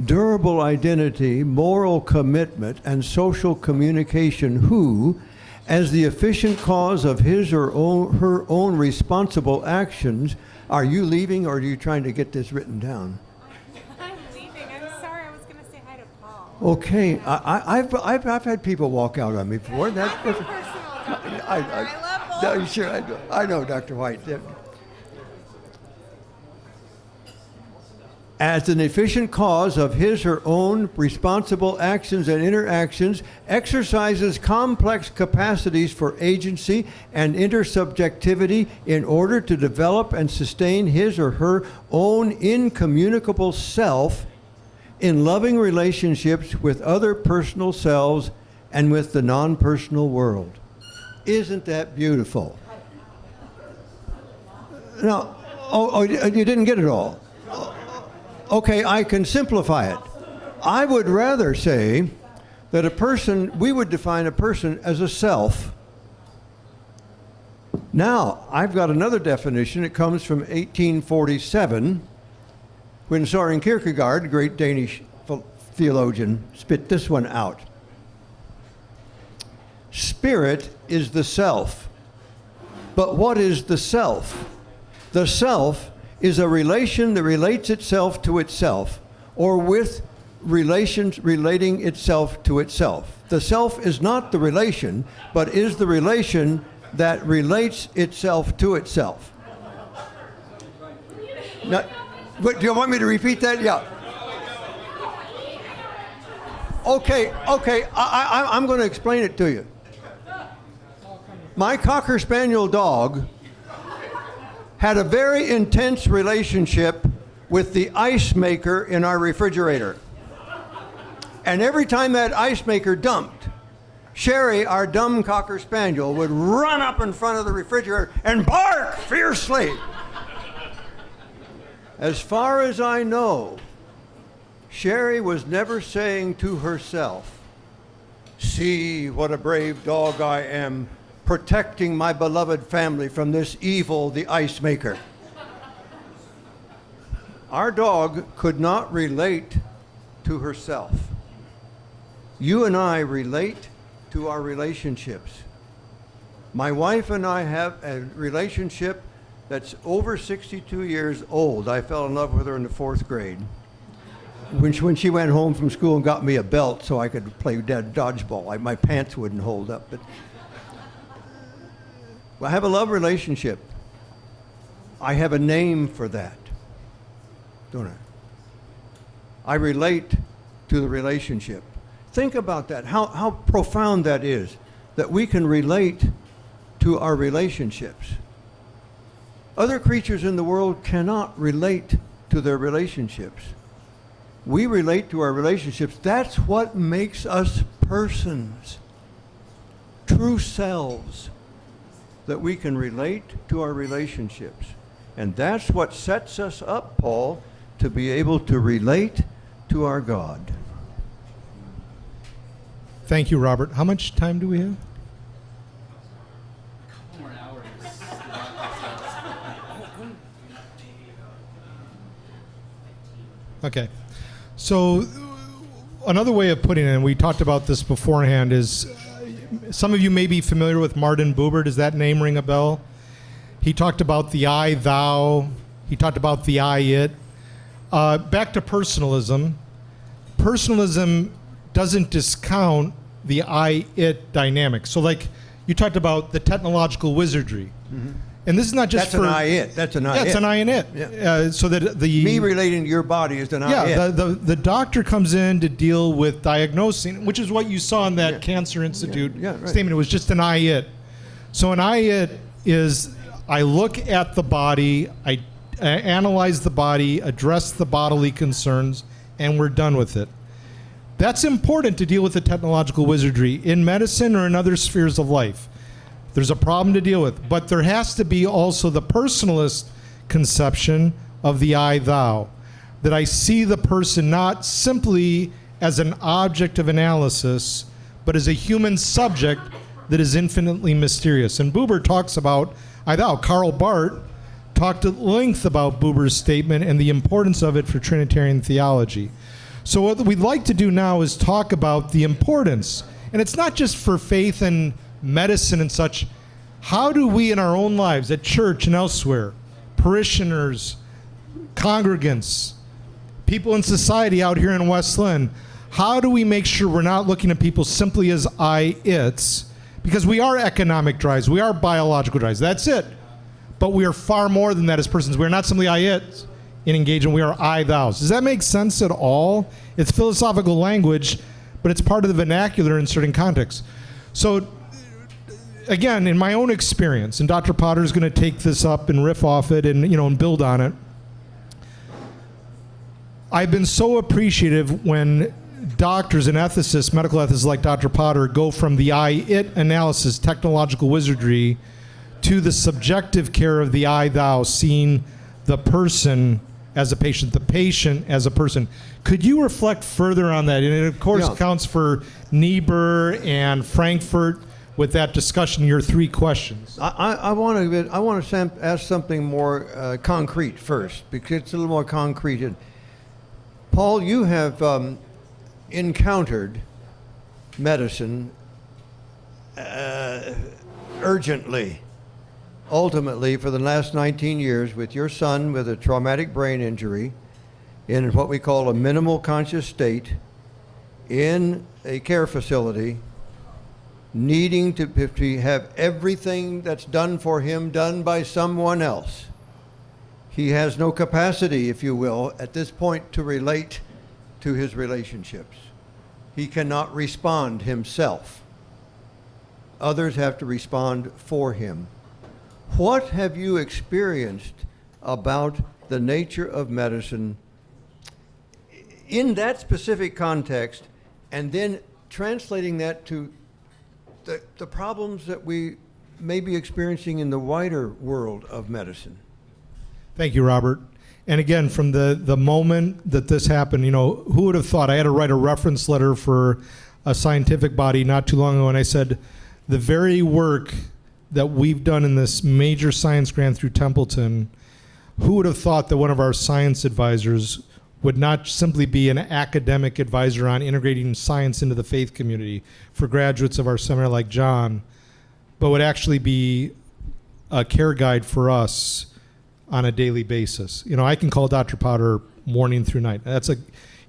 durable identity, moral commitment, and social communication who, as the efficient cause of his or her own responsible actions, are you leaving or are you trying to get this written down? I'm leaving. I'm sorry. I was going to say hi to Paul. Okay. I've had people walk out on me before. That's personal. I love Paul. No, sure, I know, Dr. White. As an efficient cause of his or her own responsible actions and interactions, exercises complex capacities for agency and intersubjectivity in order to develop and sustain his or her own incommunicable self in loving relationships with other personal selves and with the non-personal world. Isn't that beautiful? No, you didn't get it all. Okay, I can simplify it. I would rather say that a person, we would define a person as a self. Now, I've got another definition. It comes from 1847, when Søren Kierkegaard, great Danish theologian, spit this one out. Spirit is the self. But what is the self? The self is a relation that relates itself to itself, or with relations relating itself to itself. The self is not the relation, but is the relation that relates itself to itself. Now, do you want me to repeat that? Yeah. Okay. I'm going to explain it to you. My Cocker Spaniel dog had a very intense relationship with the ice maker in our refrigerator. And every time that ice maker dumped, Sherry, our dumb Cocker Spaniel, would run up in front of the refrigerator and bark fiercely. As far as I know, Sherry was never saying to herself, "See what a brave dog I am, protecting my beloved family from this evil, the ice maker." Our dog could not relate to herself. You and I relate to our relationships. My wife and I have a relationship that's over 62 years old. I fell in love with her in the 4th grade. When she went home from school and got me a belt so I could play dodgeball. My pants wouldn't hold up. But I have a love relationship. I have a name for that, don't I? I relate to the relationship. Think about that, how profound that is, that we can relate to our relationships. Other creatures in the world cannot relate to their relationships. We relate to our relationships. That's what makes us persons, true selves, that we can relate to our relationships. And that's what sets us up, Paul, to be able to relate to our God. Thank you, Robert. How much time do we have? Okay. So another way of putting it, and we talked about this beforehand, is some of you may be familiar with Martin Buber. Does that name ring a bell? He talked about the I, thou. He talked about the I, it. Back to personalism. Personalism doesn't discount the I, it dynamic. So like you talked about the technological wizardry. Mm-hmm. And this is not just That's an I, it. That's an I, yeah, it's an I and it. Yeah. So that the... Me relating to your body is an I, it. Yeah, the doctor comes in to deal with diagnosing, which is what you saw in that Cancer Institute right. statement. It was just an I, it. So an I, it is I look at the body, I analyze the body, address the bodily concerns, and we're done with it. That's important to deal with the technological wizardry in medicine or in other spheres of life. There's a problem to deal with, but there has to be also the personalist conception of the I, thou, that I see the person not simply as an object of analysis, but as a human subject that is infinitely mysterious. And Buber talks about I, thou. Karl Barth talked at length about Buber's statement and the importance of it for Trinitarian theology. So what we'd like to do now is talk about the importance, and it's not just for faith and medicine and such. How do we in our own lives, at church and elsewhere, parishioners, congregants, people in society out here in West Linn, how do we make sure we're not looking at people simply as I, its? Because we are economic drives, we are biological drives, that's it. But we are far more than that as persons. We're not simply I, its in engagement, we are I, thous. Does that make sense at all? It's philosophical language, but it's part of the vernacular in certain contexts. So again, in my own experience, and Dr. Potter is going to take this up and riff off it and, and build on it. I've been so appreciative when doctors and ethicists, medical ethicists like Dr. Potter, go from the I, it analysis, technological wizardry, to the subjective care of the I, thou, seeing the person as a patient, the patient as a person. Could you reflect further on that? And it, of course, counts for Niebuhr and Frankfurt with that discussion, your 3 questions. I want to ask something more concrete first, because it's a little more concrete. Paul, you have encountered medicine urgently, ultimately, for the last 19 years with your son with a traumatic brain injury in what we call a minimal conscious state in a care facility, needing to have everything that's done for him done by someone else. He has no capacity, if you will, at this point to relate to his relationships. He cannot respond himself. Others have to respond for him. What have you experienced about the nature of medicine in that specific context, and then translating that to the problems that we may be experiencing in the wider world of medicine? Thank you, Robert. And again, from the moment that this happened, who would have thought? I had to write a reference letter for a scientific body not too long ago, and I said, the very work that we've done in this major science grant through Templeton, who would have thought that one of our science advisors would not simply be an academic advisor on integrating science into the faith community for graduates of our seminar like John, but would actually be a care guide for us on a daily basis. I can call Dr. Potter morning through night.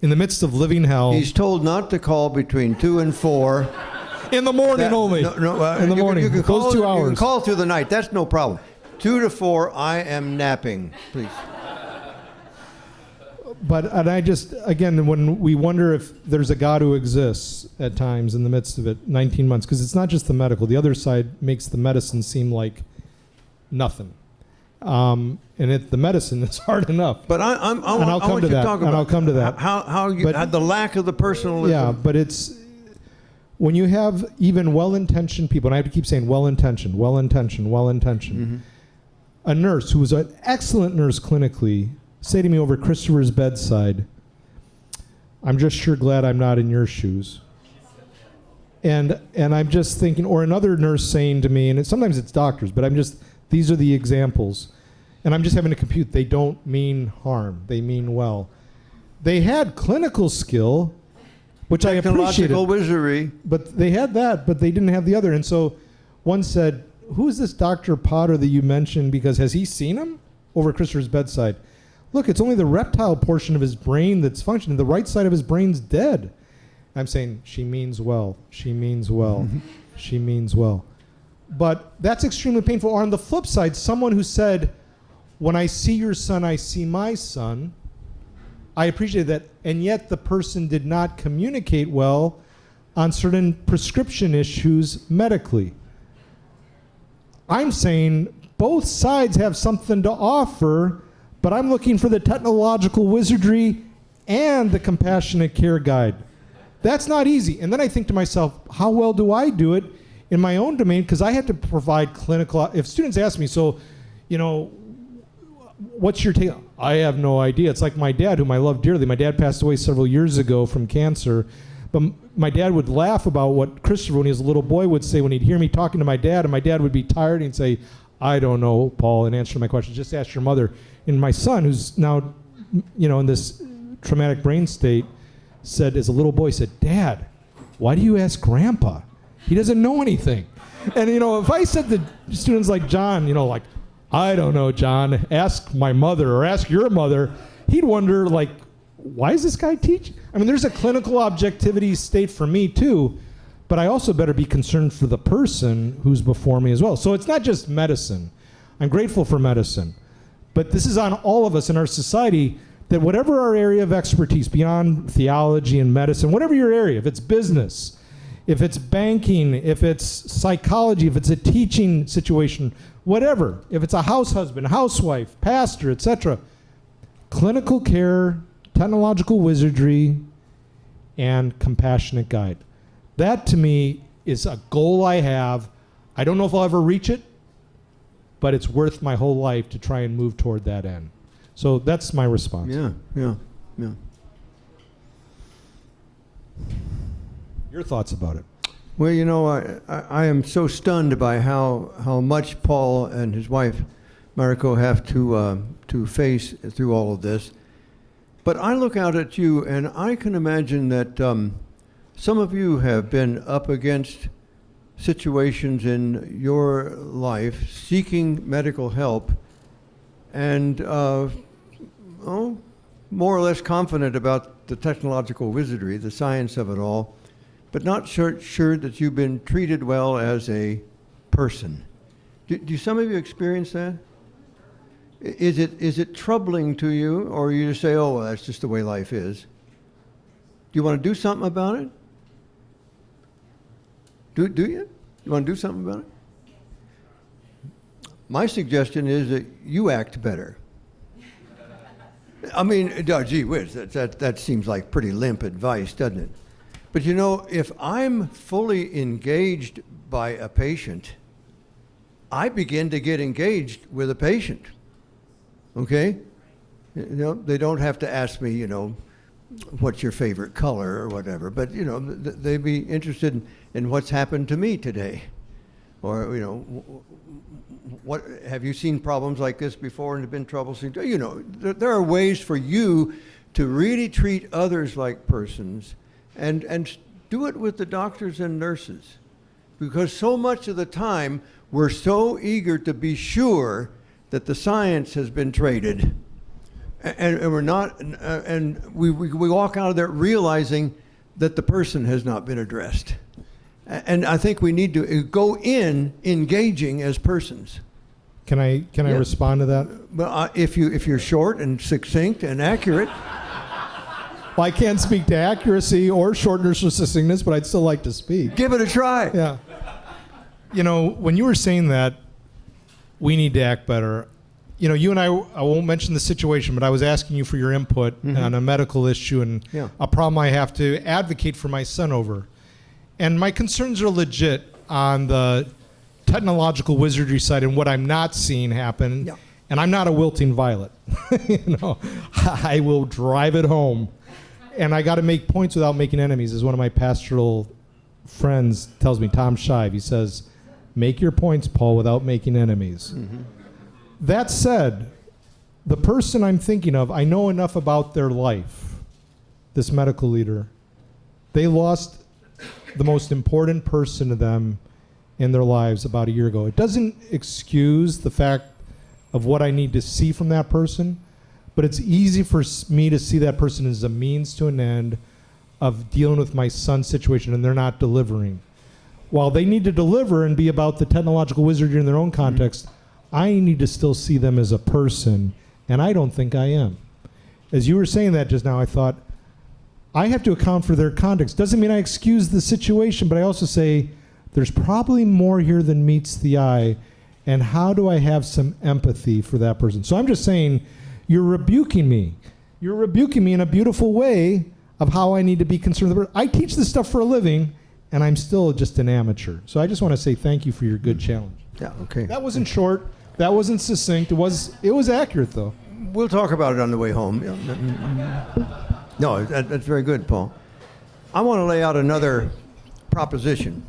In the midst of living hell. He's told not to call between 2 and 4. In the morning only. No, in the morning. You can call, those 2 hours. You can call through the night. That's no problem. 2 to 4, I am napping. Please. And I just, again, when we wonder if there's a God who exists at times in the midst of it, 19 months, because it's not just the medical. The other side makes the medicine seem like nothing. And the medicine is hard enough. But I want you to talk about I'll come to that. How you had the lack of the personalism. Yeah, but it's when you have even well-intentioned people, and I have to keep saying well-intentioned. Mm-hmm. A nurse who was an excellent nurse clinically say to me over Christopher's bedside, "I'm just sure glad I'm not in your shoes." And I'm just thinking, or another nurse saying to me, and sometimes it's doctors, but these are the examples. And I'm just having to compute. They don't mean harm. They mean well. They had clinical skill, which I appreciated. Technological wizardry. But they had that, but they didn't have the other. And so one said, "Who's this Dr. Potter that you mentioned? Because has he seen him?" Over Christopher's bedside. "Look, it's only the reptile portion of his brain that's functioning. The right side of his brain's dead." I'm saying, she means well. She means well. She means well. But that's extremely painful. Or on the flip side, someone who said, "When I see your son, I see my son." I appreciate that. And yet the person did not communicate well on certain prescription issues medically. I'm saying both sides have something to offer, but I'm looking for the technological wizardry and the compassionate care guide. That's not easy. And then I think to myself, how well do I do it in my own domain? Because I have to provide clinical. If students ask me, what's your take? I have no idea. It's like my dad, whom I love dearly. My dad passed away several years ago from cancer. But my dad would laugh about what Christopher, when he was a little boy, would say when he'd hear me talking to my dad, and my dad would be tired and he'd say, "I don't know, Paul," and answer my question. "Just ask your mother." And my son, who's now, in this traumatic brain state, said, as a little boy, said, "Dad, why do you ask Grandpa? He doesn't know anything." And, if I said to students like John, "I don't know, John, ask my mother or ask your mother," he'd wonder, why is this guy teaching? I mean, there's a clinical objectivity state for me, too, but I also better be concerned for the person who's before me as well. So it's not just medicine. I'm grateful for medicine. But this is on all of us in our society, that whatever our area of expertise, beyond theology and medicine, whatever your area, if it's business, if it's banking, if it's psychology, if it's a teaching situation, whatever, if it's a house husband, housewife, pastor, etc., clinical care, technological wizardry, and compassionate guide. That, to me, is a goal I have. I don't know if I'll ever reach it, but it's worth my whole life to try and move toward that end. So that's my response. Yeah. Your thoughts about it? Well, I am so stunned by how much Paul and his wife, Mariko, have to face through all of this. But I look out at you, and I can imagine that some of you have been up against situations in your life seeking medical help, and more or less confident about the technological wizardry, the science of it all, but not sure that you've been treated well as a person. Do some of you experience that? Is it troubling to you, or you just say, "Oh, well, that's just the way life is"? Do you want to do something about it? Do you? You want to do something about it? My suggestion is that you act better. I mean, gee whiz, that seems like pretty limp advice, doesn't it? But you know, if I'm fully engaged by a patient, I begin to get engaged with a patient. Okay? You know, they don't have to ask me, you know, what's your favorite color or whatever, but you know, they'd be interested in what's happened to me today. Or, you know, what have you seen problems like this before and have been troublesome? You know, there are ways for you to really treat others like persons and do it with the doctors and nurses. Because so much of the time, we're so eager to be sure that the science has been traded. And we're not, and we walk out of there realizing that the person has not been addressed. And I think we need to go in engaging as persons. Can I respond to that? Well, if you're short and succinct and accurate. Well, I can't speak to accuracy or shortness or succinctness, but I'd still like to speak. Give it a try. Yeah. You know, when you were saying that we need to act better, you know, you and I won't mention the situation, but I was asking you for your input on a medical issue and a problem I have to advocate for my son over. And my concerns are legit on the technological wizardry side and what I'm not seeing happen. Yeah. And I'm not a wilting violet. You know, I will drive it home. And I got to make points without making enemies, as one of my pastoral friends tells me, Tom Shive. He says, make your points, Paul, without making enemies. Mm-hmm. That said, the person I'm thinking of, I know enough about their life, this medical leader. They lost the most important person to them in their lives about a year ago. It doesn't excuse the fact of what I need to see from that person, but it's easy for me to see that person as a means to an end of dealing with my son's situation, and they're not delivering. While they need to deliver and be about the technological wizardry in their own context, I need to still see them as a person, and I don't think I am. As you were saying that just now, I thought, I have to account for their context. Doesn't mean I excuse the situation, but I also say, there's probably more here than meets the eye, and how do I have some empathy for that person? So I'm just saying, you're rebuking me. You're rebuking me in a beautiful way of how I need to be concerned. I teach this stuff for a living, and I'm still just an amateur. So I just want to say thank you for your good challenge. Yeah, okay. That wasn't short. That wasn't succinct. It was accurate, though. We'll talk about it on the way home. No, that's very good, Paul. I want to lay out another proposition.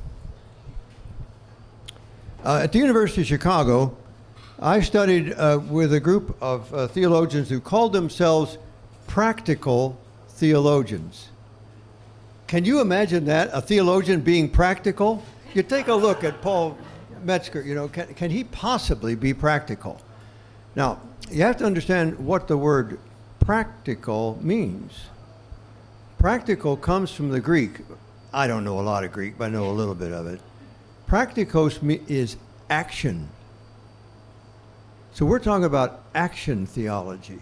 At the University of Chicago, I studied with a group of theologians who called themselves practical theologians. Can you imagine that, a theologian being practical? You take a look at Paul Metzger, you know, can he possibly be practical? Now, you have to understand what the word practical means. Practical comes from the Greek. I don't know a lot of Greek, but I know a little bit of it. Practicos is action. So we're talking about action theology.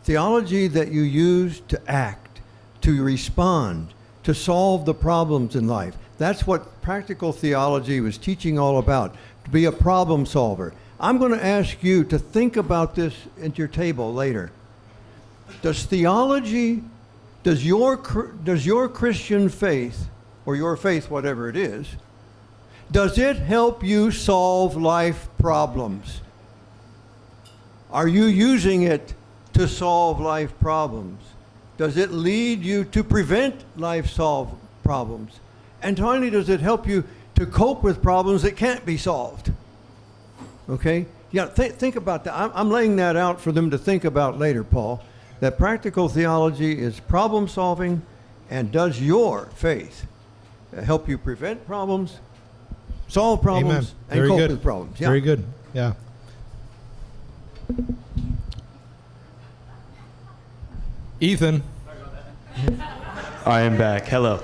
Theology that you use to act, to respond, to solve the problems in life. That's what practical theology was teaching all about, to be a problem solver. I'm going to ask you to think about this at your table later. Does theology, does your Christian faith, or your faith, whatever it is, does it help you solve life problems? Are you using it to solve life problems? Does it lead you to prevent life-solve problems? And finally, does it help you to cope with problems that can't be solved? Okay? Yeah, think about that. I'm laying that out for them to think about later, Paul. That practical theology is problem solving, and does your faith help you prevent problems, solve problems, Amen. and Very cope good. with problems? Yeah. Very good. Yeah. Ethan. I am back. Hello.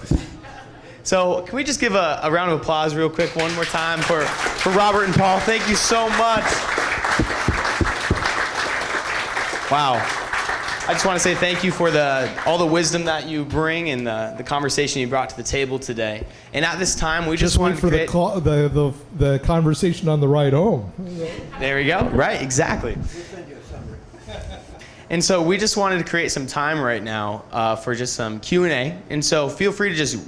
So can we just give a round of applause real quick one more time for Robert and Paul? Thank you so much. Wow. I just want to say thank you for all the wisdom that you bring and the conversation you brought to the table today. And at this time, we just want wait to for create... the conversation on the ride home. There we go. Right, exactly. And so we just wanted to create some time right now for just some Q&A. And so feel free to just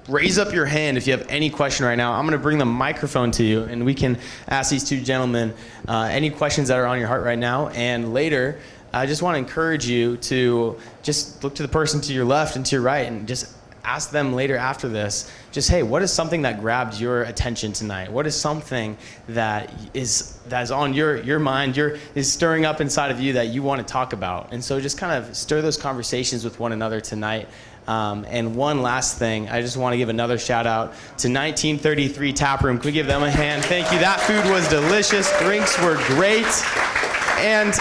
raise up your hand if you have any question right now. I'm going to bring the microphone to you, and we can ask these two gentlemen any questions that are on your heart right now. And later, I just want to encourage you to just look to the person to your left and to your right and just ask them later after this, just, hey, what is something that grabbed your attention tonight? What is something that is on your mind, is stirring up inside of you that you want to talk about? And so just kind of stir those conversations with one another tonight. And one last thing, I just want to give another shout out to 1933 Tap Room. Can we give them a hand? Thank you. That food was delicious. Drinks were great. And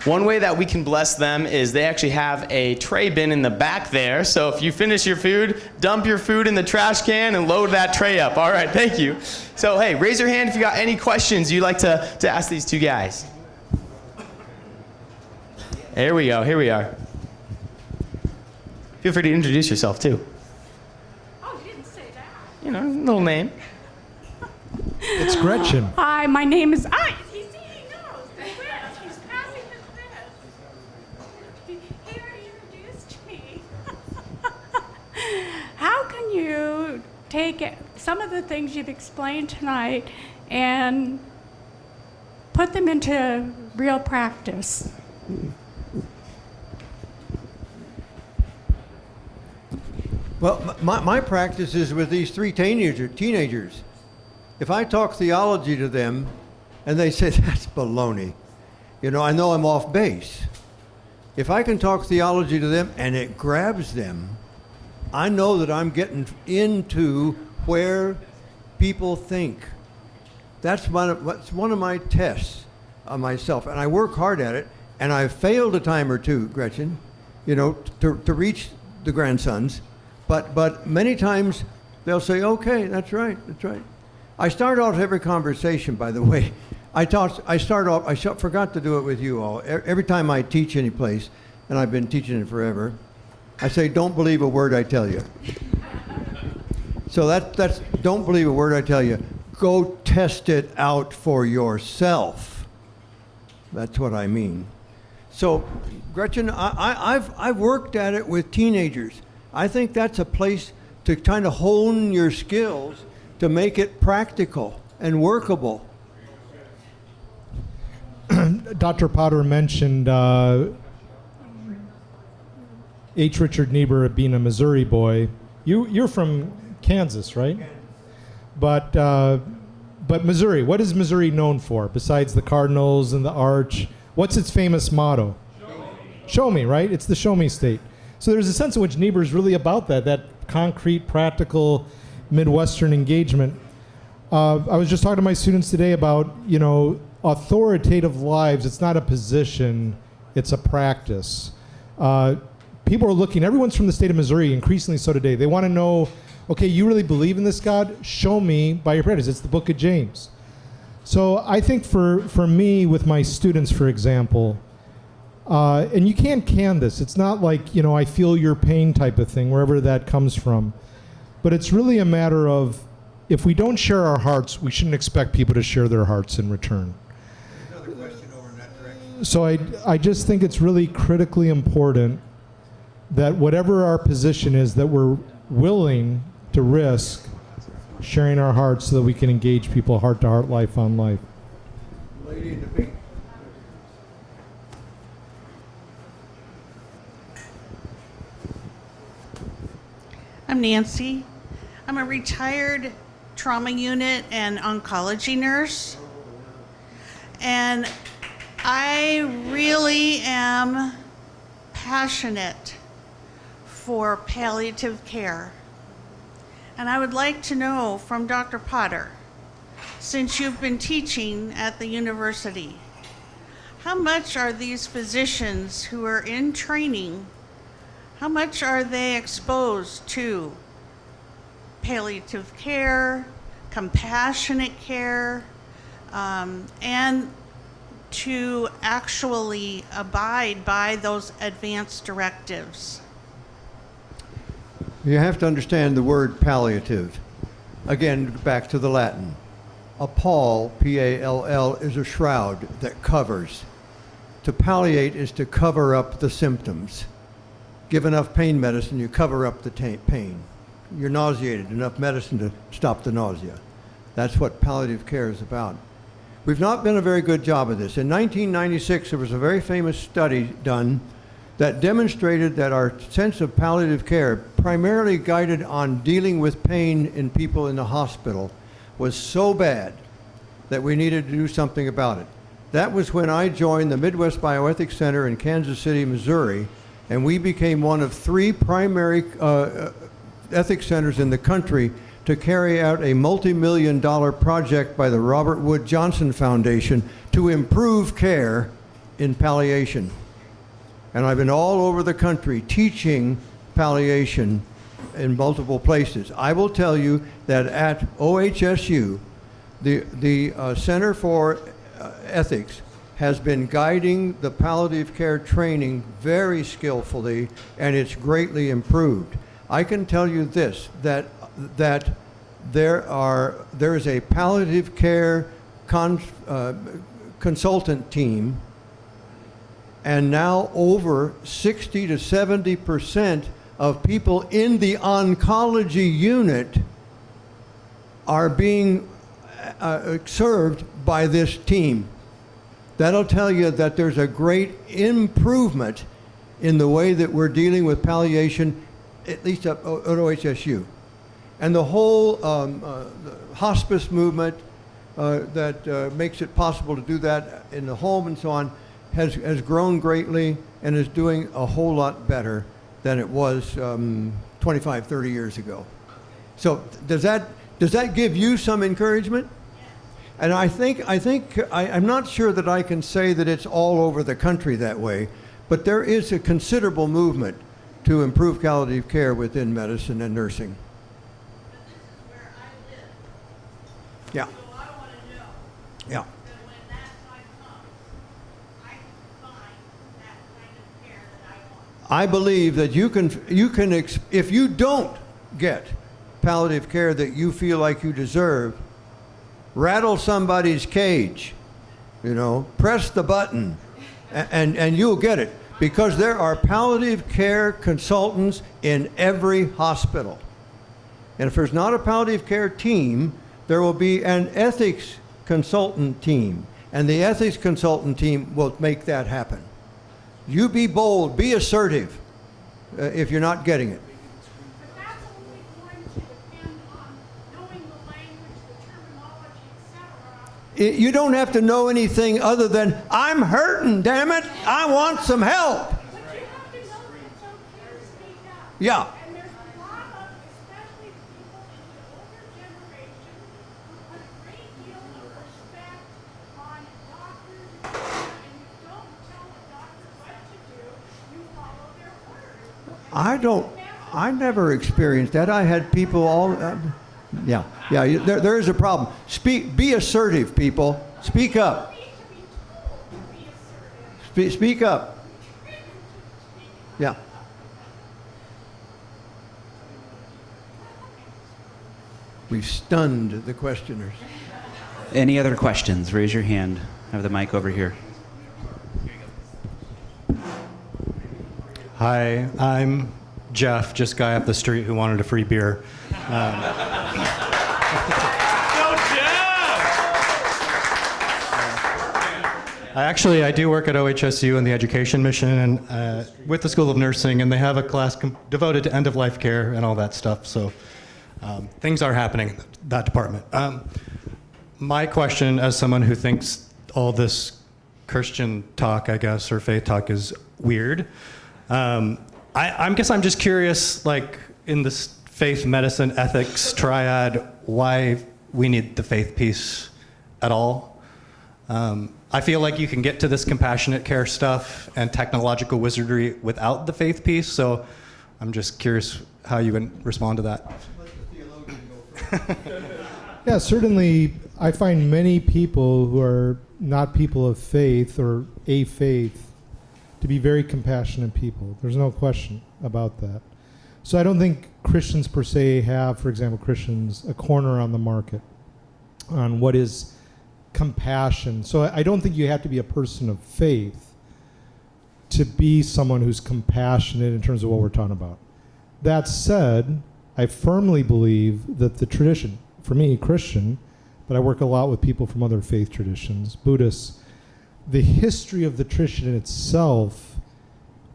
one way that we can bless them is they actually have a tray bin in the back there. So if you finish your food, dump your food in the trash can and load that tray up. All right, thank you. So hey, raise your hand if you got any questions you'd like to ask these two guys. Here we go, here we are. Feel free to introduce yourself too. Oh, you didn't say that. You know, little name. It's Gretchen. Hi, my name is... He knows. The quiz. He's passing the quiz. He already introduced me. How can you take some of the things you've explained tonight and put them into real practice? Well, my practice is with these three teenagers. If I talk theology to them and they say, that's baloney, I know I'm off base. If I can talk theology to them and it grabs them, I know that I'm getting into where people think. That's one of my tests of myself, and I work hard at it, and I've failed a time or two, Gretchen, to reach the grandsons. But many times they'll say, okay, that's right. I start off every conversation, by the way. I forgot to do it with you all. Every time I teach any place, and I've been teaching it forever, I say, don't believe a word I tell you. So that's don't believe a word I tell you. Go test it out for yourself. That's what I mean. So, Gretchen, I've worked at it with teenagers. I think that's a place to kind of hone your skills to make it practical and workable. Dr. Potter mentioned H. Richard Niebuhr being a Missouri boy. You're from Kansas, right? But Missouri, what is Missouri known for besides the Cardinals and the Arch? What's its famous motto? Show me, right? It's the show me state. So there's a sense in which Niebuhr is really about that concrete, practical, Midwestern engagement. I was just talking to my students today about, authoritative lives. It's not a position, it's a practice. People are looking, everyone's from the state of Missouri, increasingly so today. They want to know, okay, you really believe in this God? Show me by your practice. It's the book of James. So I think for me, with my students, for example, and you can't can this. It's not like, I feel your pain type of thing, wherever that comes from. But it's really a matter of, if we don't share our hearts, we shouldn't expect people to share their hearts in return. Another question over in that direction. So I just think it's really critically important that whatever our position is, that we're willing to risk sharing our hearts so that we can engage people heart to heart, life on life. Lady in the pink. I'm Nancy. I'm a retired trauma unit and oncology nurse. And I really am passionate for palliative care. And I would like to know from Dr. Potter, since you've been teaching at the university, how much are these physicians who are in training, how much are they exposed to palliative care, compassionate care, and to actually abide by those advanced directives? You have to understand the word palliative. Again, back to the Latin. A pall, P-A-L-L, is a shroud that covers. To palliate is to cover up the symptoms. Give enough pain medicine, you cover up the pain. You're nauseated, enough medicine to stop the nausea. That's what palliative care is about. We've not done a very good job of this. In 1996, there was a very famous study done that demonstrated that our sense of palliative care, primarily guided on dealing with pain in people in the hospital, was so bad that we needed to do something about it. That was when I joined the Midwest Bioethics Center in Kansas City, Missouri, and we became one of 3 primary ethics centers in the country to carry out a multi-million-dollar project by the Robert Wood Johnson Foundation to improve care in palliation. And I've been all over the country teaching palliation in multiple places. I will tell you that at OHSU, the Center for Ethics has been guiding the palliative care training very skillfully, and it's greatly improved. I can tell you this, that there is a palliative care consultant team, and now over 60 to 70% of people in the oncology unit are being served by this team. That'll tell you that there's a great improvement in the way that we're dealing with palliation, at least at OHSU. And the whole the hospice movement that makes it possible to do that in the home and so on has grown greatly and is doing a whole lot better than it was 25, 30 years ago. So does that give you some encouragement? And I'm not sure that I can say that it's all over the country that way, but there is a considerable movement to improve quality of care within medicine and nursing. But this is where I live. Yeah. So I want to know Yeah. that when that time comes, I can find that kind of care that I want. I believe that you can if you don't get palliative care that you feel like you deserve, rattle somebody's cage, press the button, and you'll get it, because there are palliative care consultants in every hospital. And if there's not a palliative care team, there will be an ethics consultant team, and the ethics consultant team will make that happen. You be bold, be assertive if you're not getting it. But that's only going to depend on knowing the language, the terminology, etc. You don't have to know anything other than, I'm hurting, damn it, I want some help. But you have to know that it's okay to speak up. Yeah. And there's a lot of, especially people in the older generation, who put a great deal of respect on doctors, and you don't tell a doctor what to do, you follow their orders. I never experienced that. I had people all, yeah, there is a problem. Be assertive, people. Speak up. You need to be told to be assertive. Speak up. Yeah. We've stunned the questioners. Any other questions? Raise your hand. I have the mic over here. Hi, I'm Jeff, just guy up the street who wanted a free beer. I do work at OHSU in the education mission and with the School of Nursing, and they have a class devoted to end-of-life care and all that stuff. So things are happening in that department. My question, as someone who thinks all this Christian talk, I guess, or faith talk is weird, I guess I'm just curious, like in this faith, medicine, ethics triad, why we need the faith piece at all. I feel like you can get to this compassionate care stuff and technological wizardry without the faith piece, so I'm just curious how you would respond to that. Yeah, certainly I find many people who are not people of faith or a faith to be very compassionate people. There's no question about that. So I don't think Christians per se have, for example, Christians, a corner on the market on what is compassion. So I don't think you have to be a person of faith to be someone who's compassionate in terms of what we're talking about. That said, I firmly believe that the tradition, for me, Christian, but I work a lot with people from other faith traditions, Buddhists, the history of the tradition itself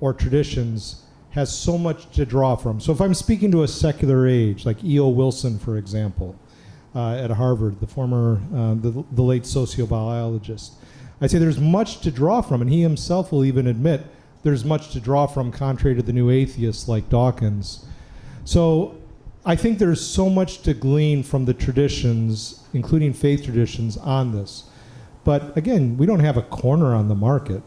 or traditions has so much to draw from. So if I'm speaking to a secular age, like E.O. Wilson, for example, at Harvard, the former, the late sociobiologist, I say there's much to draw from, and he himself will even admit there's much to draw from, contrary to the new atheists like Dawkins. So I think there's so much to glean from the traditions, including faith traditions, on this. But again, we don't have a corner on the market.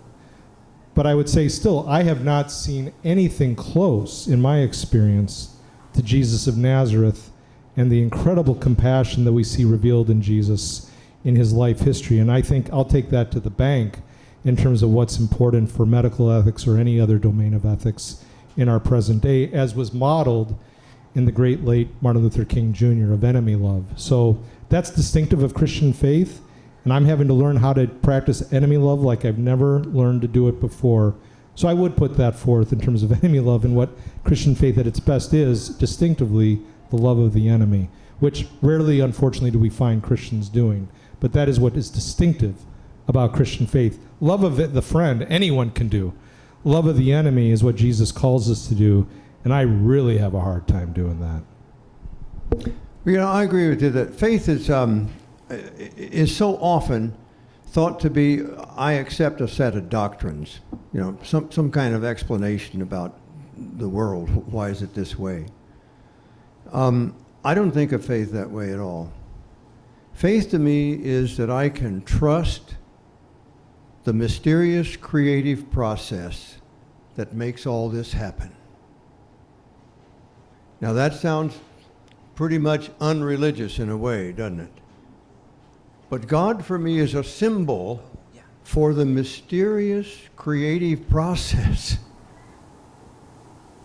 But I would say still, I have not seen anything close, in my experience, to Jesus of Nazareth and the incredible compassion that we see revealed in Jesus in his life history. And I think I'll take that to the bank in terms of what's important for medical ethics or any other domain of ethics in our present day, as was modeled in the great late Martin Luther King Jr. of enemy love. So that's distinctive of Christian faith. And I'm having to learn how to practice enemy love like I've never learned to do it before. So I would put that forth in terms of enemy love and what Christian faith at its best is, distinctively the love of the enemy, which rarely, unfortunately, do we find Christians doing. But that is what is distinctive about Christian faith. Love of the friend, anyone can do. Love of the enemy is what Jesus calls us to do, and I really have a hard time doing that. You know, I agree with you that faith is so often thought to be, I accept a set of doctrines, you know, some kind of explanation about the world. Why is it this way? I don't think of faith that way at all. Faith to me is that I can trust the mysterious creative process that makes all this happen. Now that sounds pretty much unreligious in a way, doesn't it? But God for me is a symbol for the mysterious creative process.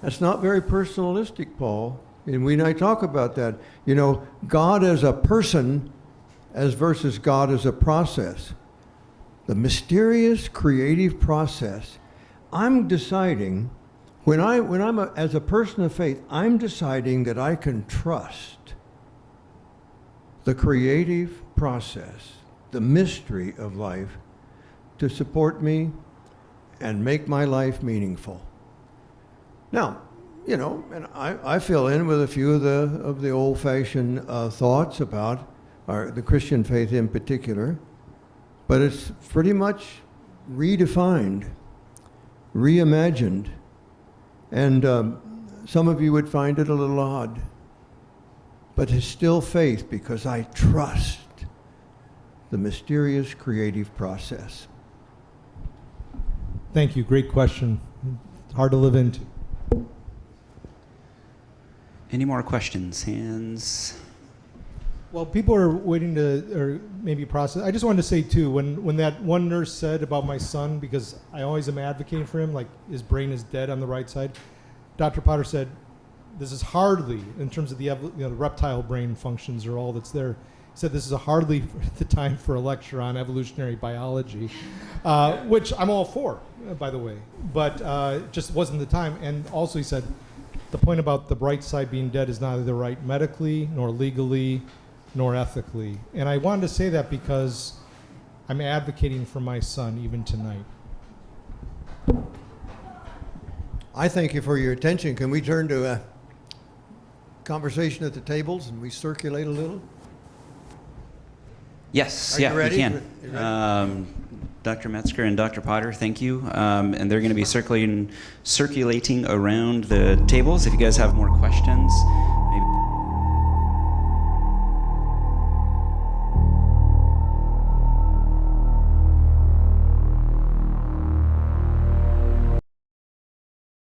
That's not very personalistic, Paul. And we and I talk about that. You know, God as a person as versus God as a process. The mysterious creative process. I'm deciding, as a person of faith, I'm deciding that I can trust the creative process, the mystery of life, to support me and make my life meaningful. Now, you know, and I fill in with a few of the old-fashioned thoughts about the Christian faith in particular, but it's pretty much redefined, reimagined, and some of you would find it a little odd, but it's still faith because I trust the mysterious creative process. Thank you. Great question. Hard to live into. Any more questions? Hands? Well, people are waiting to, or maybe process. I just wanted to say too, when that one nurse said about my son, because I always am advocating for him, like his brain is dead on the right side. Dr. Potter said, this is hardly, in terms of the reptile brain functions are all that's there. He said this is hardly the time for a lecture on evolutionary biology, which I'm all for, by the way, but it just wasn't the time. And also he said, the point about the bright side being dead is neither right medically, nor legally, nor ethically. And I wanted to say that because I'm advocating for my son even tonight. I thank you for your attention. Can we turn to a conversation at the tables and we circulate a little? Yes, Are you yeah, ready? we You ready? can. Dr. Metzger and Dr. Potter, thank you. And they're going to be circulating around the tables. If you guys have more questions,